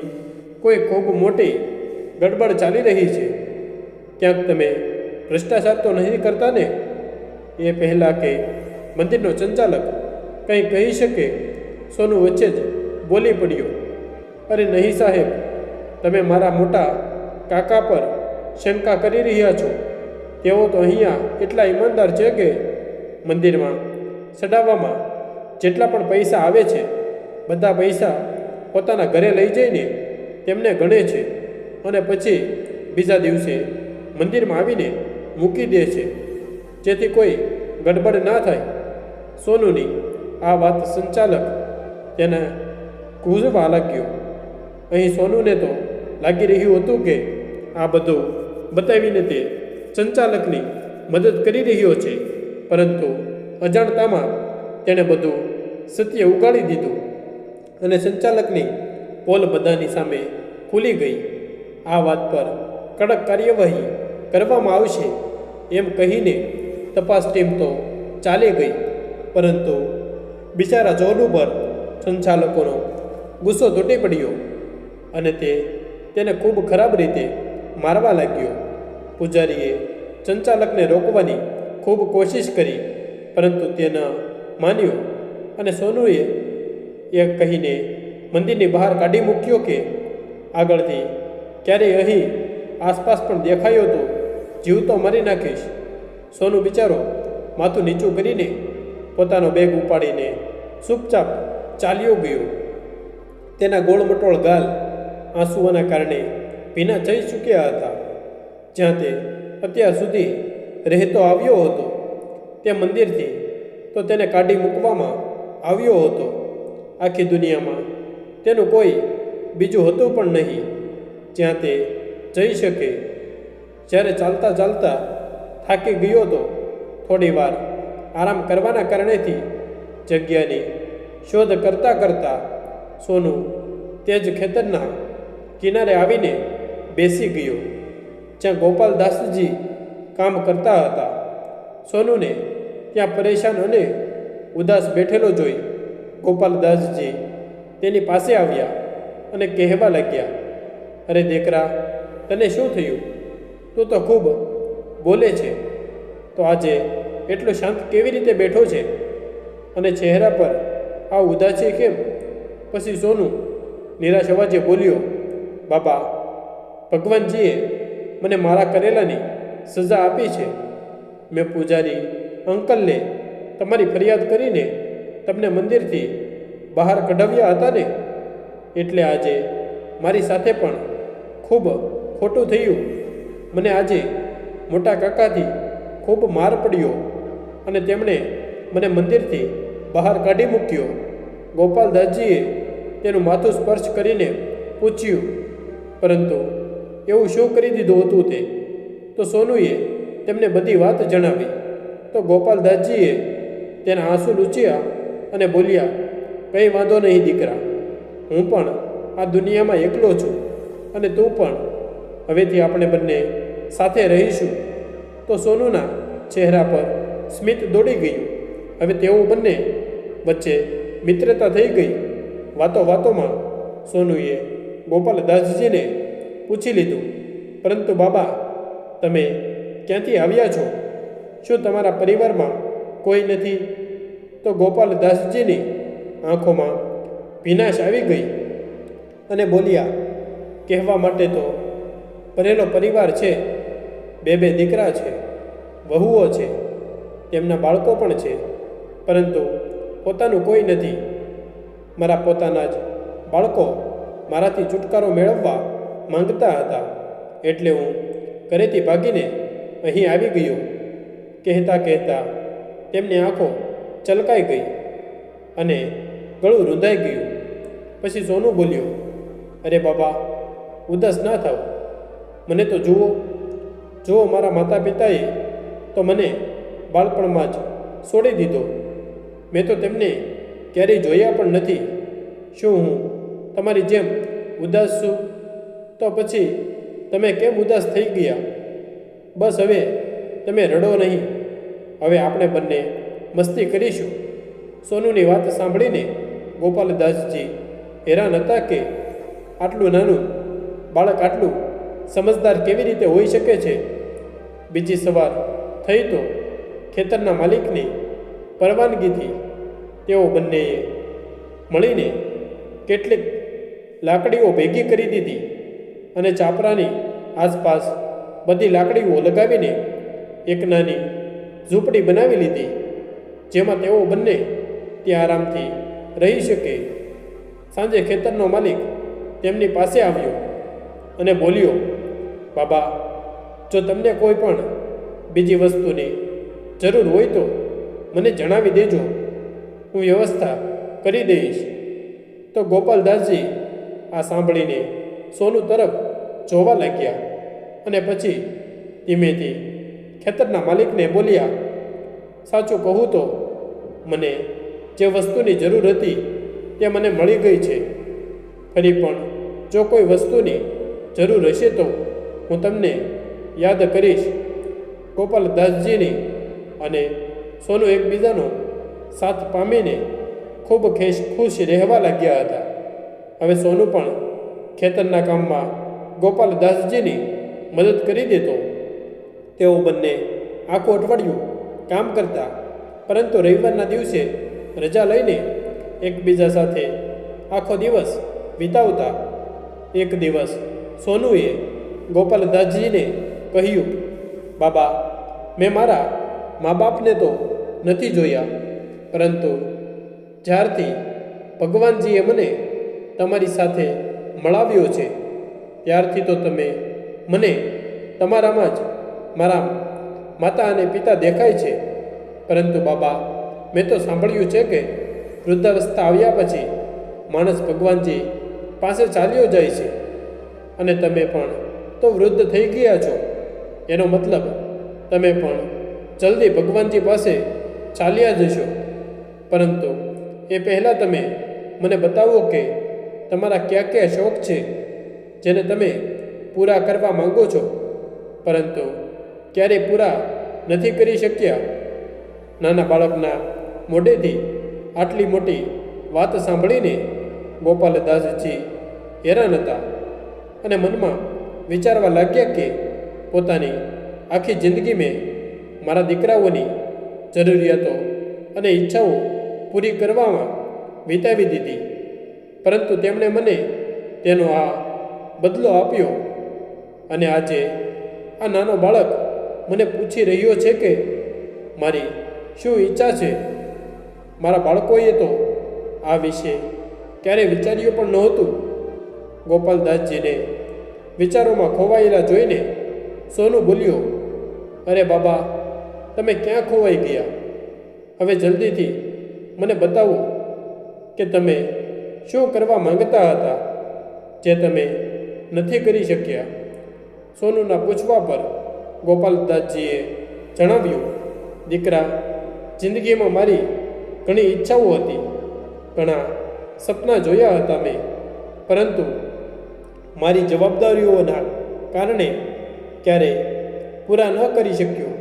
કોઈ ખૂબ મોટી ગડબડ ચાલી રહી છે. ક્યાંક તમે ભ્રષ્ટાચાર તો નહીં કરતા ને? એ પહેલાં કે મંદિરનો સંચાલક કંઈ કહી શકે, સોનું વચ્ચે જ બોલી પડ્યો, અરે નહીં સાહેબ, તમે મારા મોટા કાકા પર શંકા કરી રહ્યા છો. તેઓ તો અહીંયા એટલા ઈમાનદાર છે કે મંદિરમાં ચડાવવામાં જેટલા પણ પૈસા આવે છે બધા પૈસા પોતાના ઘરે લઈ જઈને તેમને ગણે છે, અને પછી બીજા દિવસે મંદિરમાં આવીને મૂકી દે છે, જેથી કોઈ ગડબડ ના થાય. સોનુની આ વાત સંચાલક તેના કૂઝવા લાગ્યો. અહીં સોનુને તો લાગી રહ્યું હતું કે આ બધું બતાવીને તે સંચાલકની મદદ કરી રહ્યો છે, પરંતુ અજાણતામાં તેણે બધું સત્ય ઉગાડી દીધું અને સંચાલકની પોલ બધાની સામે ખુલી ગઈ. આ વાત પર કડક કાર્યવાહી કરવામાં આવશે એમ કહીને તપાસ ટીમ તો ચાલી ગઈ, પરંતુ બિચારા જોન ઉપર સંચાલકોનો ગુસ્સો તૂટી પડ્યો અને તેને ખૂબ ખરાબ રીતે મારવા લાગ્યો. પૂજારીએ સંચાલકને રોકવાની ખૂબ કોશિશ કરી, પરંતુ તે ન માન્યો અને સોનુએ એ કહીને મંદિરની બહાર કાઢી મૂક્યો કે આગળથી ક્યારેય અહીં આસપાસ પણ દેખાયો તો જીવતો મારી નાખીશ. સોનુ બિચારો માથું નીચું કરીને પોતાનો બેગ ઉપાડીને ચૂપચાપ ચાલ્યો ગયો. તેના ગોળમટોળ ગાલ આંસુઓના કારણે ભીના થઈ ચૂક્યા હતા. જ્યાં તે અત્યાર સુધી રહેતો આવ્યો હતો તે મંદિરથી તો તેને કાઢી મૂકવામાં આવ્યો હતો. આખી દુનિયામાં તેનું કોઈ બીજું હતું પણ નહીં જ્યાં તે જઈ શકે. જ્યારે ચાલતા ચાલતા થાકી ગયો તો થોડી વાર આરામ કરવાના કારણેથી જગ્યાની શોધ કરતાં કરતાં સોનુ તે જ ખેતરના કિનારે આવીને બેસી ગયો જ્યાં ગોપાલદાસજી કામ કરતા હતા. સોનુને ત્યાં પરેશાન અને ઉદાસ બેઠેલો જોઈ ગોપાલદાસજી તેની પાસે આવ્યા અને કહેવા લાગ્યા, અરે દીકરા, તને શું થયું? તું તો ખૂબ બોલે છે, તો આજે એટલો શાંત કેવી રીતે બેઠો છે અને ચહેરા પર આ ઉદાસી કેમ? પછી સોનુ નિરાશ અવાજે બોલ્યો, બાબા, ભગવાનજીએ મને મારા કરેલાની સજા આપી છે. મેં પૂજારી અંકલને તમારી ફરિયાદ કરીને તમને મંદિરથી બહાર કઢાવ્યા હતા ને, એટલે આજે મારી સાથે પણ ખૂબ ખોટું થયું. મને આજે મોટા કાકાથી ખૂબ માર પડ્યો અને તેમણે મને મંદિરથી બહાર કાઢી મૂક્યો. ગોપાલદાસજીએ તેનું માથું સ્પર્શ કરીને પૂછ્યું, પરંતુ એવું શું કરી દીધું હતું તે? તો સોનુએ તેમને બધી વાત જણાવી. તો ગોપાલદાસજીએ તેના આંસુ લૂછ્યા અને બોલ્યા, કંઈ વાંધો નહીં દીકરા, હું પણ આ દુનિયામાં એકલો છું અને તું પણ. હવેથી આપણે બંને સાથે રહીશું. તો સોનુના ચહેરા પર સ્મિત દોડી ગયું. હવે તેઓ બંને વચ્ચે મિત્રતા થઈ ગઈ. વાતો વાતોમાં સોનુએ ગોપાલદાસજીને પૂછી લીધું, પરંતુ બાબા, તમે ક્યાંથી આવ્યા છો? શું તમારા પરિવારમાં કોઈ નથી? તો ગોપાલદાસજીની આંખોમાં ભીનાશ આવી ગઈ અને બોલ્યા, કહેવા માટે તો ભરેલો પરિવાર છે. બે દીકરા છે, વહુઓ છે, તેમના બાળકો પણ છે, પરંતુ પોતાનું કોઈ નથી. મારા પોતાના જ બાળકો મારાથી છુટકારો મેળવવા માંગતા હતા, એટલે હું ઘરેથી ભાગીને અહીં આવી ગયો. કહેતા કહેતા તેમની આંખો ચલકાઈ ગઈ અને ગળું રૂંધાઈ ગયું. પછી સોનુ બોલ્યો, અરે બાબા, ઉદાસ ના થાવ. મને તો જુઓ, મારા માતા પિતાએ તો મને બાળપણમાં જ છોડી દીધો. મેં તો તેમને ક્યારેય જોયા પણ નથી. શું હું તમારી જેમ ઉદાસ છું? તો પછી તમે કેમ ઉદાસ થઈ ગયા? બસ હવે તમે રડો નહીં. હવે આપણે બંને મસ્તી કરીશું. સોનુની વાત સાંભળીને ગોપાલદાસજી હેરાન હતા કે આટલું નાનું બાળક આટલું સમજદાર કેવી રીતે હોઈ શકે છે. બીજી સવાર થઈ તો ખેતરના માલિકની પરવાનગીથી તેઓ બંનેએ મળીને કેટલીક લાકડીઓ ભેગી કરી દીધી અને ચાપરાની આસપાસ બધી લાકડીઓ લગાવીને એક નાની ઝૂંપડી બનાવી લીધી, જેમાં તેઓ બંને ત્યાં આરામથી રહી શકે. સાંજે ખેતરનો માલિક તેમની પાસે આવ્યો અને બોલ્યો, બાબા, જો તમને કોઈ પણ બીજી વસ્તુની જરૂર હોય તો મને જણાવી દેજો, હું વ્યવસ્થા કરી દઈશ. તો ગોપાલદાસજી આ સાંભળીને સોનુ તરફ જોવા લાગ્યા અને પછી ધીમેથી ખેતરના માલિકને બોલ્યા, સાચું કહું તો મને જે વસ્તુની જરૂર હતી તે મને મળી ગઈ છે. ફરી પણ જો કોઈ વસ્તુની જરૂર હશે તો હું તમને યાદ કરીશ. ગોપાલદાસજીની અને સોનુ એકબીજાનો સાથ પામીને ખૂબ ખુશ રહેવા લાગ્યા હતા. હવે સોનુ પણ ખેતરના કામમાં ગોપાલદાસજીની મદદ કરી દેતો. તેઓ બંને આખું અઠવાડિયું કામ કરતા, પરંતુ રવિવારના દિવસે રજા લઈને એકબીજા સાથે આખો દિવસ વિતાવતા. એક દિવસ સોનુએ ગોપાલદાસજીને કહ્યું, બાબા, મેં મારા મા બાપને તો નથી જોયા, પરંતુ જ્યારથી ભગવાનજીએ મને તમારી સાથે મળાવ્યો છે ત્યારથી તો તમે મને તમારામાં જ મારા માતા અને પિતા દેખાય છે. પરંતુ બાબા, મેં તો સાંભળ્યું છે કે વૃદ્ધાવસ્થા આવ્યા પછી માણસ ભગવાનજી પાસે ચાલ્યો જાય છે, અને તમે પણ તો વૃદ્ધ થઈ ગયા છો. એનો મતલબ તમે પણ જલ્દી ભગવાનજી પાસે ચાલ્યા જશો. પરંતુ એ પહેલાં તમે મને બતાવો કે તમારા કયા કયા શોખ છે જેને તમે પૂરા કરવા માંગો છો, પરંતુ ક્યારેય પૂરા નથી કરી શક્યા. નાના બાળકના મોઢેથી આટલી મોટી વાત સાંભળીને ગોપાલદાસજી હેરાન હતા અને મનમાં વિચારવા લાગ્યા કે પોતાની આખી જિંદગી મેં મારા દીકરાઓની જરૂરિયાતો અને ઈચ્છાઓ પૂરી કરવામાં વિતાવી દીધી, પરંતુ તેમણે મને તેનો આ બદલો આપ્યો. અને આજે આ નાનો બાળક મને પૂછી રહ્યો છે કે મારી શું ઈચ્છા છે. મારા બાળકોએ તો આ વિશે ક્યારેય વિચાર્યું પણ નહોતું. ગોપાલદાસજીને વિચારોમાં ખોવાયેલા જોઈને સોનુ બોલ્યો, અરે બાબા, તમે ક્યાં ખોવાઈ ગયા? હવે જલ્દીથી મને બતાવો કે તમે શું કરવા માંગતા હતા જે તમે નથી કરી શક્યા. સોનુના પૂછવા પર ગોપાલદાસજીએ જણાવ્યું, દીકરા, જિંદગીમાં મારી ઘણી ઈચ્છાઓ હતી, ઘણા સપના જોયા હતા મેં, પરંતુ મારી જવાબદારીઓના કારણે ક્યારેય પૂરા ન કરી શક્યો.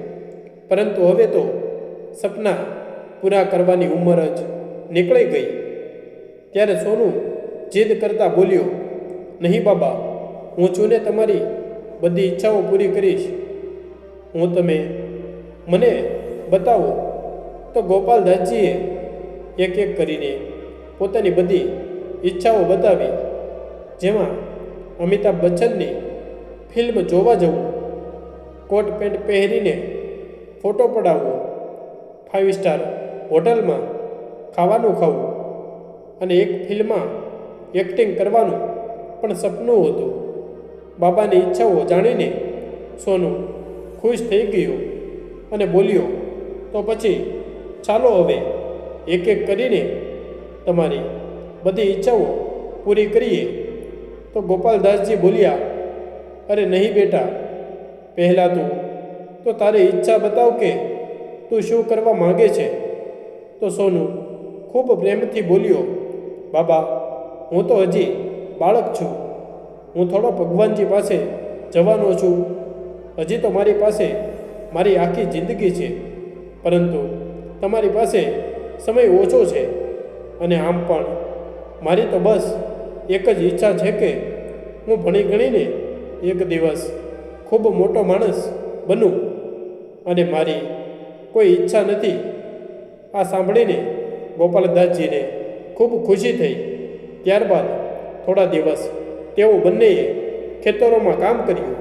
પરંતુ હવે તો સપના પૂરા કરવાની ઉંમર જ નીકળી ગઈ. ત્યારે સોનુ જીદ કરતા બોલ્યો, નહીં બાબા, હું છું ને તમારી બધી ઈચ્છાઓ પૂરી કરીશ. તમે મને બતાવો. તો ગોપાલદાસજીએ એક એક કરીને પોતાની બધી ઈચ્છાઓ બતાવી, જેમાં અમિતાભ બચ્ચનની ફિલ્મ જોવા જવું, કોટ પેન્ટ પહેરીને ફોટો પડાવવો, 5 સ્ટાર હોટલમાં ખાવાનું ખાવું અને એક ફિલ્મમાં એક્ટિંગ કરવાનું પણ સપનું હતું. બાબાની ઈચ્છાઓ જાણીને સોનુ ખુશ થઈ ગયો અને બોલ્યો, તો પછી ચાલો હવે એક એક કરીને તમારી બધી ઈચ્છાઓ પૂરી કરીએ. તો ગોપાલદાસજી બોલ્યા, અરે નહીં બેટા, પહેલાં તું તો તારી ઈચ્છા બતાવ કે તું શું કરવા માંગે છે. તો સોનુ ખૂબ પ્રેમથી બોલ્યો, બાબા, હું તો હજી બાળક છું. હું થોડો ભગવાનજી પાસે જવાનો છું. હજી તો મારી પાસે મારી આખી જિંદગી છે, પરંતુ તમારી પાસે સમય ઓછો છે. અને આમ પણ મારી તો બસ એક જ ઈચ્છા છે કે હું ભણી ગણીને એક દિવસ ખૂબ મોટો માણસ બનું, અને મારી કોઈ ઈચ્છા નથી. આ સાંભળીને ગોપાલદાસજીને ખૂબ ખુશી થઈ. ત્યારબાદ થોડા દિવસ તેઓ બંનેએ ખેતરોમાં કામ કર્યું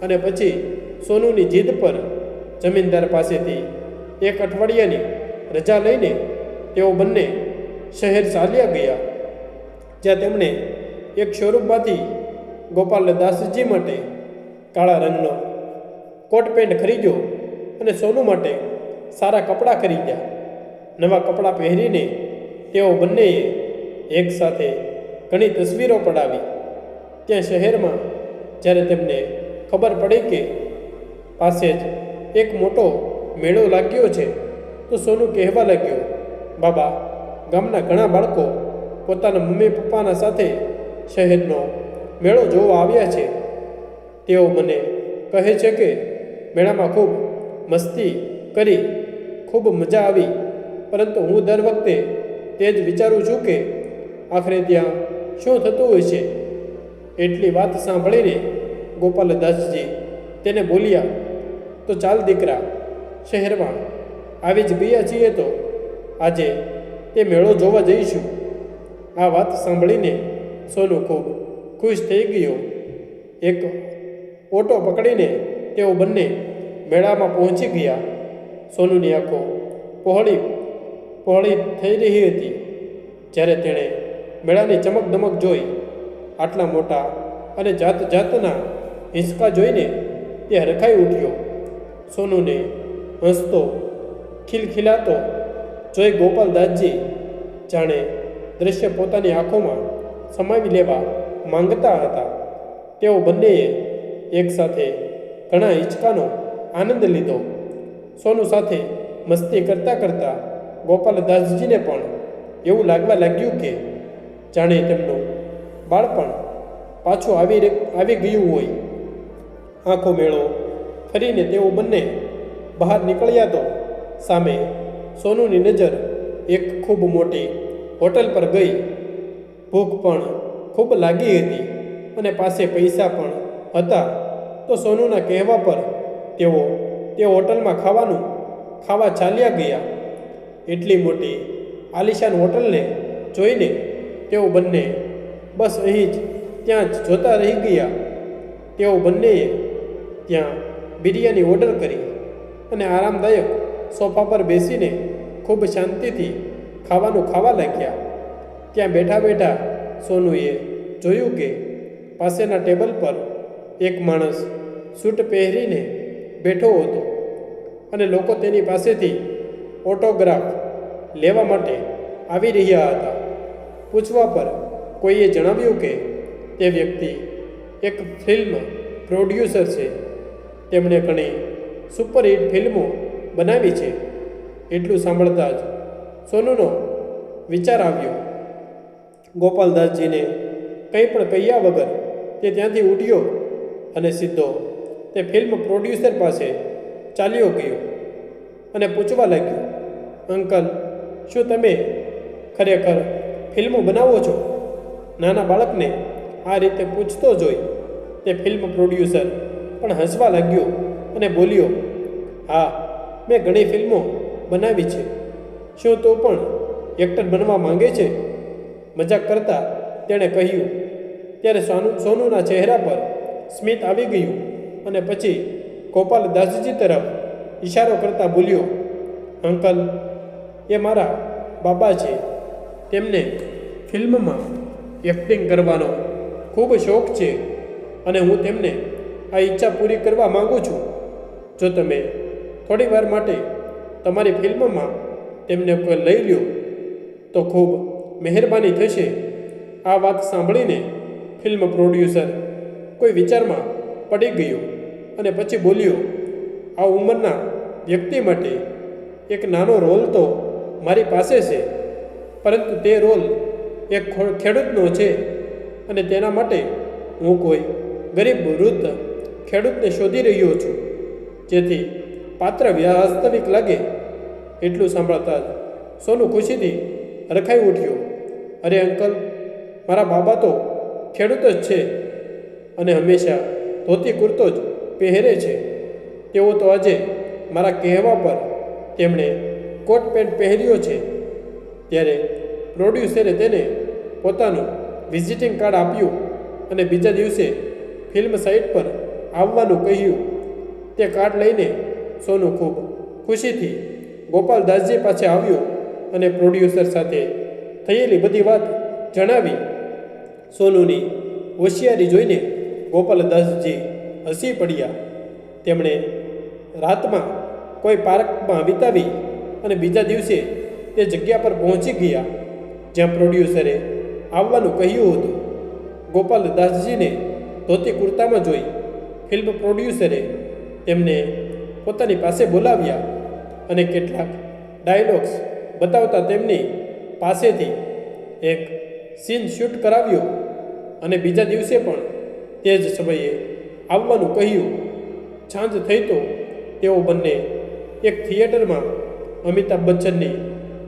અને પછી સોનુની જીદ પર જમીનદાર પાસેથી એક અઠવાડિયાની રજા લઈને તેઓ બંને શહેર ચાલ્યા ગયા, જ્યાં તેમણે એક શોરૂમમાંથી ગોપાલદાસજી માટે કાળા રંગનો કોટ પેન્ટ ખરીદ્યો અને સોનુ માટે સારા કપડાં ખરીદ્યા. નવા કપડાં પહેરીને તેઓ બંનેએ એકસાથે ઘણી તસવીરો પડાવી. ત્યાં શહેરમાં જ્યારે તેમને ખબર પડી કે પાસે જ એક મોટો મેળો લાગ્યો છે, તો સોનુ કહેવા લાગ્યો, બાબા, ગામના ઘણા બાળકો પોતાના મમ્મી પપ્પાના સાથે શહેરનો મેળો જોવા આવ્યા છે. તેઓ મને કહે છે કે મેળામાં ખૂબ મસ્તી કરી, ખૂબ મજા આવી, પરંતુ હું દર વખતે તે જ વિચારું છું કે આખરે ત્યાં શું થતું હોય છે. એટલી વાત સાંભળીને ગોપાલદાસજી તેને બોલ્યા, તો ચાલ દીકરા, શહેરમાં આવી જ ગયા છીએ તો આજે તે મેળો જોવા જઈશું. આ વાત સાંભળીને સોનુ ખૂબ ખુશ થઈ ગયો. એક ઓટો પકડીને તેઓ બંને મેળામાં પહોંચી ગયા. સોનુની આંખો પહોળી થઈ રહી હતી જ્યારે તેણે મેળાની ચમકદમક જોઈ. આટલા મોટા અને જાત જાતના હિંચકા જોઈને તે હરખાઈ ઉઠ્યો. સોનુને હસતો ખિલખિલાતો જોઈ ગોપાલદાસજી જાણે દ્રશ્ય પોતાની આંખોમાં સમાવી લેવા માંગતા હતા. તેઓ બંનેએ એકસાથે ઘણા હિંચકાનો આનંદ લીધો. સોનુ સાથે મસ્તી કરતાં કરતાં ગોપાલદાસજીને પણ એવું લાગવા લાગ્યું કે જાણે તેમનું બાળપણ પાછું આવી ગયું હોય. આખો મેળો ફરીને તેઓ બંને બહાર નીકળ્યા તો સામે સોનુની નજર એક ખૂબ મોટી હોટલ પર ગઈ. ભૂખ પણ ખૂબ લાગી હતી અને પાસે પૈસા પણ હતા, તો સોનુના કહેવા પર તેઓ તે હોટલમાં ખાવા ચાલ્યા ગયા. એટલી મોટી આલિશાન હોટલને જોઈને તેઓ બંને બસ અહીં જ ત્યાં જ જોતા રહી ગયા. તેઓ બંનેએ ત્યાં બિરયાની ઓર્ડર કરી અને આરામદાયક સોફા પર બેસીને ખૂબ શાંતિથી ખાવાનું ખાવા લાગ્યા. ત્યાં બેઠા બેઠા સોનુએ જોયું કે પાસેના ટેબલ પર એક માણસ સૂટ પહેરીને બેઠો હતો અને લોકો તેની પાસેથી ઓટોગ્રાફ લેવા માટે આવી રહ્યા હતા. પૂછવા પર કોઈએ જણાવ્યું કે તે વ્યક્તિ એક ફિલ્મ પ્રોડ્યુસર છે. તેમણે ઘણી સુપરહિટ ફિલ્મો બનાવી છે. એટલું સાંભળતા જ સોનુનો વિચાર આવ્યો. ગોપાલદાસજીને કંઈ પણ કહ્યા વગર તે ત્યાંથી ઉઠ્યો અને સીધો તે ફિલ્મ પ્રોડ્યુસર પાસે ચાલ્યો ગયો અને પૂછવા લાગ્યો, અંકલ, શું તમે ખરેખર ફિલ્મો બનાવો છો? નાના બાળકને આ રીતે પૂછતો જોઈ તે ફિલ્મ પ્રોડ્યુસર પણ હસવા લાગ્યો અને બોલ્યો, હા, મેં ઘણી ફિલ્મો બનાવી છે. શું તું પણ એક્ટર બનવા માંગે છે? મજાક કરતા તેણે કહ્યું. ત્યારે સોનુના ચહેરા પર સ્મિત આવી ગયું અને પછી ગોપાલદાસજી તરફ ઇશારો કરતા બોલ્યો, અંકલ, એ મારા બાબા છે. તેમને ફિલ્મમાં એક્ટિંગ કરવાનો ખૂબ શોખ છે અને હું તેમને આ ઈચ્છા પૂરી કરવા માગું છું. જો તમે થોડી વાર માટે તમારી ફિલ્મમાં તેમને કોઈ લઈ લ્યો તો ખૂબ મહેરબાની થશે. આ વાત સાંભળીને ફિલ્મ પ્રોડ્યુસર કોઈ વિચારમાં પડી ગયો અને પછી બોલ્યો, આ ઉંમરના વ્યક્તિ માટે એક નાનો રોલ તો મારી પાસે છે, પરંતુ તે રોલ એક ખેડૂતનો છે અને તેના માટે હું કોઈ ગરીબ વૃદ્ધ ખેડૂતને શોધી રહ્યો છું, જેથી પાત્ર વાસ્તવિક લાગે. એટલું સાંભળતા જ સોનુ ખુશીથી હરખાઈ ઉઠ્યો. અરે અંકલ, મારા બાબા તો ખેડૂત જ છે અને હંમેશા ધોતી કુર્તો જ પહેરે છે. તેઓ તો આજે મારા કહેવા પર તેમણે કોટ પેન્ટ પહેર્યો છે. ત્યારે પ્રોડ્યુસરે તેને પોતાનું વિઝિટિંગ કાર્ડ આપ્યું અને બીજા દિવસે ફિલ્મ સાઇટ પર આવવાનું કહ્યું. તે કાર્ડ લઈને સોનુ ખૂબ ખુશીથી ગોપાલદાસજી પાસે આવ્યો અને પ્રોડ્યુસર સાથે થયેલી બધી વાત જણાવી. સોનુની હોશિયારી જોઈને ગોપાલદાસજી હસી પડ્યા. તેમણે રાતમાં કોઈ પાર્કમાં વિતાવી અને બીજા દિવસે તે જગ્યા પર પહોંચી ગયા જ્યાં પ્રોડ્યુસરે આવવાનું કહ્યું હતું. ગોપાલદાસજીને ધોતી કુર્તામાં જોઈ ફિલ્મ પ્રોડ્યુસરે તેમને પોતાની પાસે બોલાવ્યા અને કેટલાક ડાયલોગ્સ બતાવતા તેમની પાસેથી એક સીન શૂટ કરાવ્યો અને બીજા દિવસે પણ તે જ સમયે આવવાનું કહ્યું. સાંજ થઈ તો તેઓ બંને એક થિયેટરમાં અમિતાભ બચ્ચનની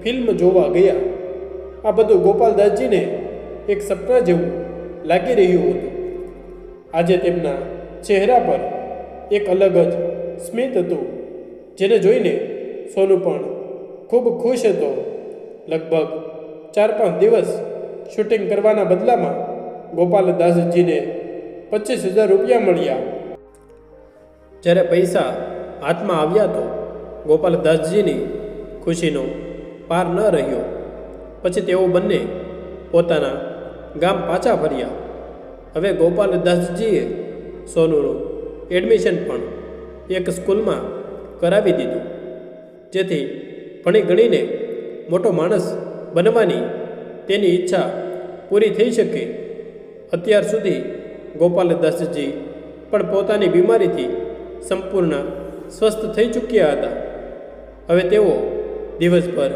ફિલ્મ જોવા ગયા. આ બધું ગોપાલદાસજીને એક સપના જેવું લાગી રહ્યું હતું. આજે તેમના ચહેરા પર એક અલગ જ સ્મિત હતું, જેને જોઈને સોનુ પણ ખૂબ ખુશ હતો. લગભગ 4-5 દિવસ શૂટિંગ કરવાના બદલામાં ગોપાલદાસજીને 25,000 રૂપિયા મળ્યા. જ્યારે પૈસા હાથમાં આવ્યા તો ગોપાલદાસજીની ખુશીનો પાર ન રહ્યો. પછી તેઓ બંને પોતાના ગામ પાછા ફર્યા. હવે ગોપાલદાસજીએ સોનુનું એડમિશન પણ એક સ્કૂલમાં કરાવી દીધું, જેથી ભણી ગણીને મોટો માણસ બનવાની તેની ઈચ્છા પૂરી થઈ શકે. અત્યાર સુધી ગોપાલદાસજી પણ પોતાની બીમારીથી સંપૂર્ણ સ્વસ્થ થઈ ચૂક્યા હતા. હવે તેઓ દિવસભર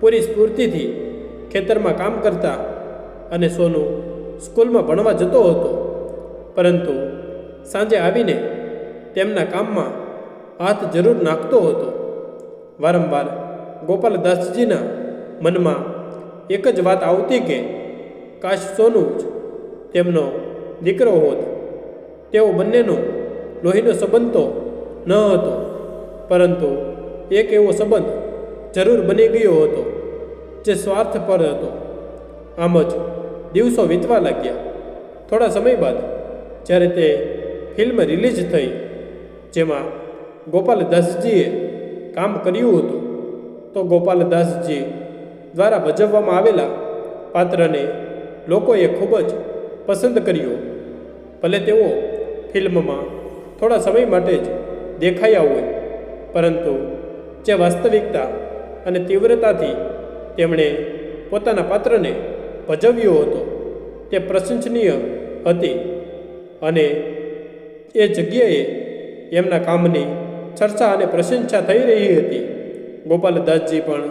પૂરી સ્ફૂર્તિથી ખેતરમાં કામ કરતા અને સોનુ સ્કૂલમાં ભણવા જતો હતો. પરંતુ સાંજે આવીને તેમના કામમાં હાથ જરૂર નાખતો હતો. વારંવાર ગોપાલદાસજીના મનમાં એક જ વાત આવતી કે કાશ સોનુ જ તેમનો દીકરો હોત. તેઓ બંનેનો લોહીનો સંબંધ તો ન હતો, પરંતુ એક એવો સંબંધ જરૂર બની ગયો હતો જે સ્વાર્થપર હતો. આમ જ દિવસો વીતવા લાગ્યા. થોડા સમય બાદ જ્યારે તે ફિલ્મ રિલીઝ થઈ, જેમાં ગોપાલદાસજીએ કામ કર્યું હતું, તો ગોપાલદાસજી દ્વારા ભજવવામાં આવેલા પાત્રને લોકોએ ખૂબ જ પસંદ કર્યો. ભલે તેઓ ફિલ્મમાં થોડા સમય માટે જ દેખાયા હોય, પરંતુ જે વાસ્તવિકતા અને તીવ્રતાથી તેમણે પોતાના પાત્રને ભજવ્યો હતો તે પ્રશંસનીય હતી. અને એ જગ્યાએ એમના કામની ચર્ચા અને પ્રશંસા થઈ રહી હતી. ગોપાલદાસજી પણ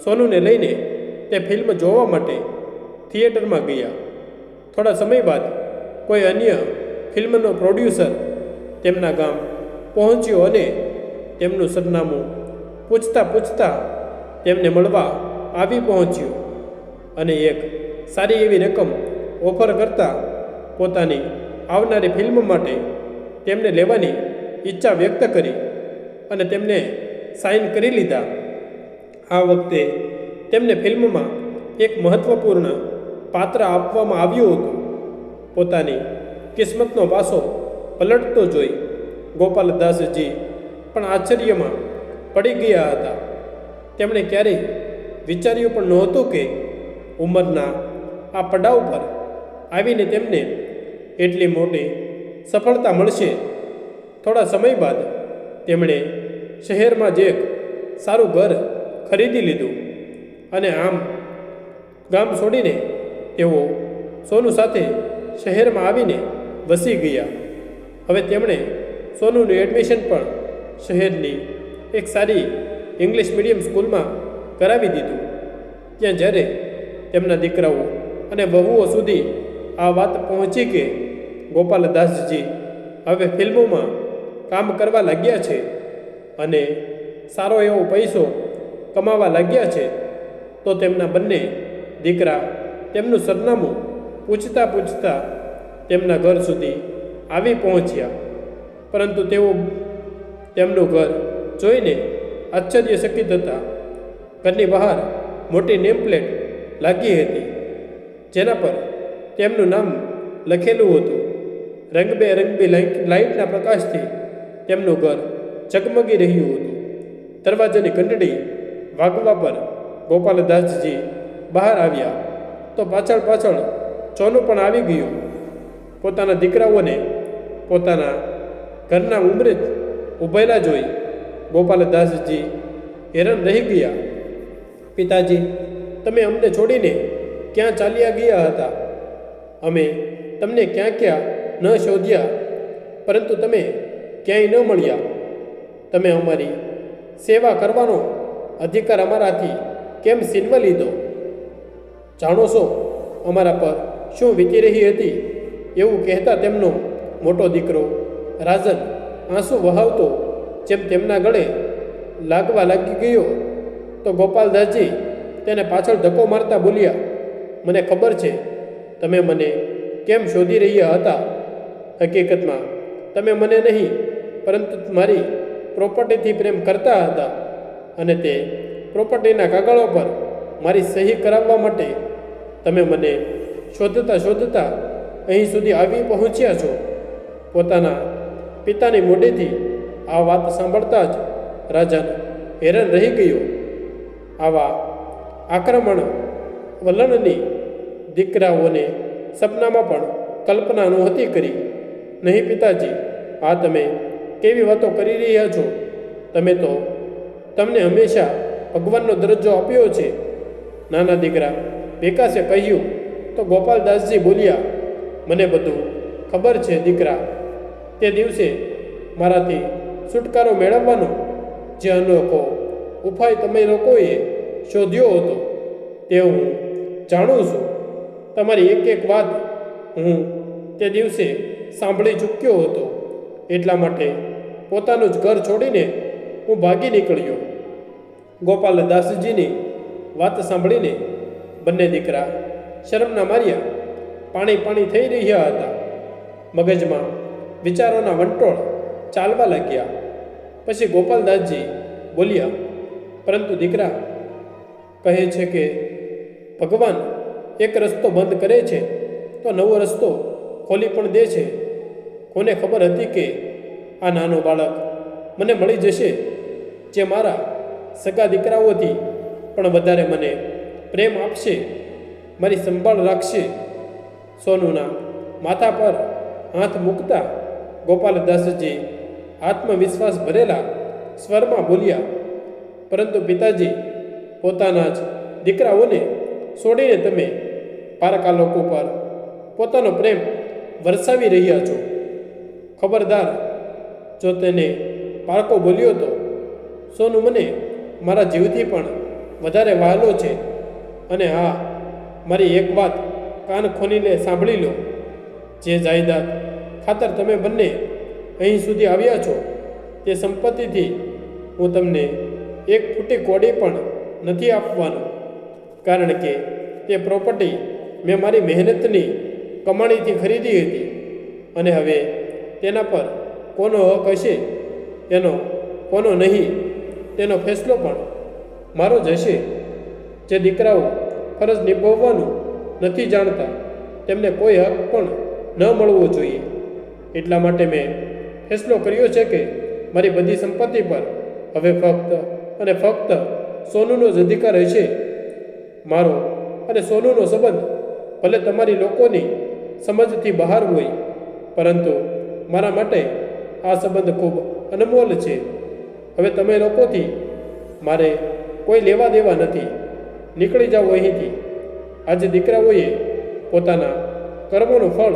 સોનુને લઈને તે ફિલ્મ જોવા માટે થિયેટરમાં ગયા. થોડા સમય બાદ કોઈ અન્ય ફિલ્મનો પ્રોડ્યુસર તેમના ગામ પહોંચ્યો અને તેમનું સરનામું પૂછતા તેમને મળવા આવી પહોંચ્યો અને એક સારી એવી રકમ ઓફર કરતા પોતાની આવનારી ફિલ્મ માટે તેમને લેવાની ઈચ્છા વ્યક્ત કરી અને તેમને સાઇન કરી લીધા. આ વખતે તેમને ફિલ્મમાં એક મહત્ત્વપૂર્ણ પાત્ર આપવામાં આવ્યું હતું. પોતાની કિસ્મતનો પાસો પલટતો જોઈ ગોપાલદાસજી પણ આશ્ચર્યમાં પડી ગયા હતા. તેમણે ક્યારેય વિચાર્યું પણ નહોતું કે ઉંમરના આ પડાવ પર આવીને તેમને એટલી મોટી સફળતા મળશે. થોડા સમય બાદ તેમણે શહેરમાં જ એક સારું ઘર ખરીદી લીધું અને આમ ગામ છોડીને તેઓ સોનુ સાથે શહેરમાં આવીને વસી ગયા. હવે તેમણે સોનુનું એડમિશન પણ શહેરની એક સારી ઇંગ્લિશ મીડિયમ સ્કૂલમાં કરાવી દીધું. ત્યાં જ્યારે તેમના દીકરાઓ અને વહુઓ સુધી આ વાત પહોંચી કે ગોપાલદાસજી હવે ફિલ્મોમાં કામ કરવા લાગ્યા છે અને સારો એવો પૈસો કમાવા લાગ્યા છે, તો તેમના બંને દીકરા તેમનું સરનામું પૂછતા તેમના ઘર સુધી આવી પહોંચ્યા. પરંતુ તેઓ તેમનું ઘર જોઈને આશ્ચર્યચકિત હતા. ઘરની બહાર મોટી નેમ પ્લેટ લાગી હતી, જેના પર તેમનું નામ લખેલું હતું. રંગબેરંગી લાઇટના પ્રકાશથી તેમનું ઘર ઝગમગી રહ્યું હતું. દરવાજાની ઘંટડી વાગવા પર ગોપાલદાસજી બહાર આવ્યા તો પાછળ ચોનુ પણ આવી ગયું. પોતાના દીકરાઓને પોતાના ઘરના ઉંબરે ઊભેલા જોઈ ગોપાલદાસજી હેરાન રહી ગયા. પિતાજી, તમે અમને છોડીને ક્યાં ચાલ્યા ગયા હતા? અમે તમને ક્યાં ક્યાં ન શોધ્યા, પરંતુ તમે ક્યાંય ન મળ્યા. તમે અમારી સેવા કરવાનો અધિકાર અમારાથી કેમ છીનવી લીધો? જાણો છો અમારા પર શું વીતી રહી હતી? એવું કહેતા તેમનો મોટો દીકરો રાજન આંસુ વહાવતો જેમ તેમના ગળે લાગવા લાગી ગયો, તો ગોપાલદાસજી તેને પાછળ ધક્કો મારતા બોલ્યા, મને ખબર છે તમે મને કેમ શોધી રહ્યા હતા. હકીકતમાં તમે મને નહીં, પરંતુ મારી પ્રોપર્ટીથી પ્રેમ કરતા હતા, અને તે પ્રોપર્ટીના કાગળો પર મારી સહી કરાવવા માટે તમે મને શોધતા શોધતા અહીં સુધી આવી પહોંચ્યા છો. પોતાના પિતાની મોઢેથી આ વાત સાંભળતા જ રાજન હેરાન રહી ગયો. આવા આક્રમણ વલણની દીકરાઓને સપનામાં પણ કલ્પના નહોતી કરી. નહીં પિતાજી, આ તમે કેવી વાતો કરી રહ્યા છો? તમને હંમેશા ભગવાનનો દરજ્જો આપ્યો છે. નાના દીકરા વિકાસે કહ્યું તો ગોપાલદાસજી બોલ્યા, મને બધું ખબર છે દીકરા. તે દિવસે મારાથી છુટકારો મેળવવાનો જે અનોખો ઉપાય તમે લોકોએ શોધ્યો હતો તે હું જાણું છું. તમારી એક એક વાત હું તે દિવસે સાંભળી ચૂક્યો હતો. એટલા માટે પોતાનું જ ઘર છોડીને હું ભાગી નીકળ્યો. ગોપાલદાસજીની વાત સાંભળીને બંને દીકરા શરમના માર્યા પાણી પાણી થઈ રહ્યા હતા. મગજમાં વિચારોના વંટોળ ચાલવા લાગ્યા. પછી ગોપાલદાસજી બોલ્યા, પરંતુ દીકરા કહે છે કે ભગવાન એક રસ્તો બંધ કરે છે તો નવો રસ્તો ખોલી પણ દે છે. કોને ખબર હતી કે આ નાનો બાળક મને મળી જશે, જે મારા સગા દીકરાઓથી પણ વધારે મને પ્રેમ આપશે, મારી સંભાળ રાખશે. સોનુના માથા પર હાથ મૂકતા ગોપાલદાસજી આત્મવિશ્વાસ ભરેલા સ્વરમાં બોલ્યા, પરંતુ પિતાજી, પોતાના જ દીકરાઓને છોડીને તમે પારકા લોકો પર પોતાનો પ્રેમ વરસાવી રહ્યા છો. ખબરદાર, જો તેને પારકો બોલ્યો તો સોનુ મને મારા જીવથી પણ વધારે વહાલો છે. અને હા, મારી એક વાત કાન ખોલીને સાંભળી લો. જે જાયદાદ ખાતર તમે બંને અહીં સુધી આવ્યા છો, તે સંપત્તિથી હું તમને એક ફૂટી કોડી પણ નથી આપવાનો, કારણ કે તે પ્રોપર્ટી મેં મારી મહેનતની કમાણીથી ખરીદી હતી, અને હવે તેના પર કોનો હક હશે, કોનો નહીં, તેનો ફેસલો પણ મારો જ હશે. જે દીકરાઓ ફરજ નિભાવવાનું નથી જાણતા, તેમને કોઈ હક પણ ન મળવો જોઈએ. એટલા માટે મેં ફેસલો કર્યો છે કે મારી બધી સંપત્તિ પર હવે ફક્ત અને ફક્ત સોનુનો જ અધિકાર હશે. મારો અને સોનુનો સંબંધ ભલે તમારી લોકોની સમજથી બહાર હોય, પરંતુ મારા માટે આ સંબંધ ખૂબ અનમોલ છે. હવે તમે લોકોથી મારે કોઈ લેવા દેવા નથી. નીકળી જાઓ અહીંથી. આજે દીકરાઓએ પોતાના કર્મોનું ફળ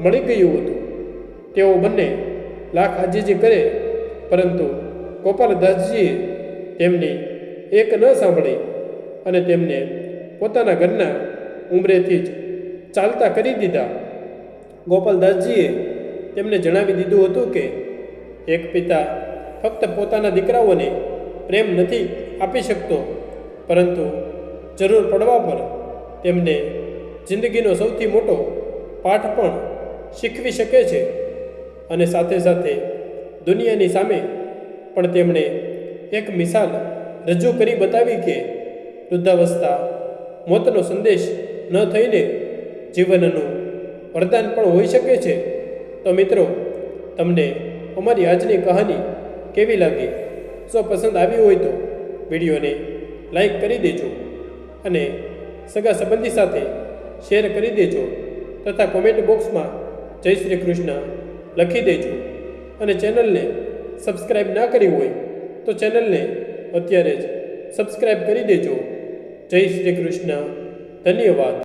મળી ગયું હતું. તેઓ બંને લાખ આજીજી કરે, પરંતુ ગોપાલદાસજીએ તેમની એક ન સાંભળી અને તેમને પોતાના ઘરના ઉંમરેથી જ ચાલતા કરી દીધા. ગોપાલદાસજીએ તેમને જણાવી દીધું હતું કે એક પિતા ફક્ત પોતાના દીકરાઓને પ્રેમ નથી આપી શકતો, પરંતુ જરૂર પડવા પર તેમને જિંદગીનો સૌથી મોટો પાઠ પણ શીખવી શકે છે. અને સાથે સાથે દુનિયાની સામે પણ તેમણે એક મિસાલ રજૂ કરી બતાવી કે વૃદ્ધાવસ્થા મોતનો સંદેશ ન થઈને જીવનનું વરદાન પણ હોઈ શકે છે. તો મિત્રો, તમને અમારી આજની કહાની કેવી લાગી? જો પસંદ આવી હોય તો વિડીયોને લાઈક કરી દેજો અને સગા સંબંધી સાથે શેર કરી દેજો, તથા કોમેન્ટ બોક્સમાં જય શ્રી કૃષ્ણ લખી દેજો. અને ચેનલને સબસ્ક્રાઈબ ના કરી હોય તો ચેનલને અત્યારે જ સબસ્ક્રાઈબ કરી દેજો. જય શ્રી કૃષ્ણ. ધન્યવાદ.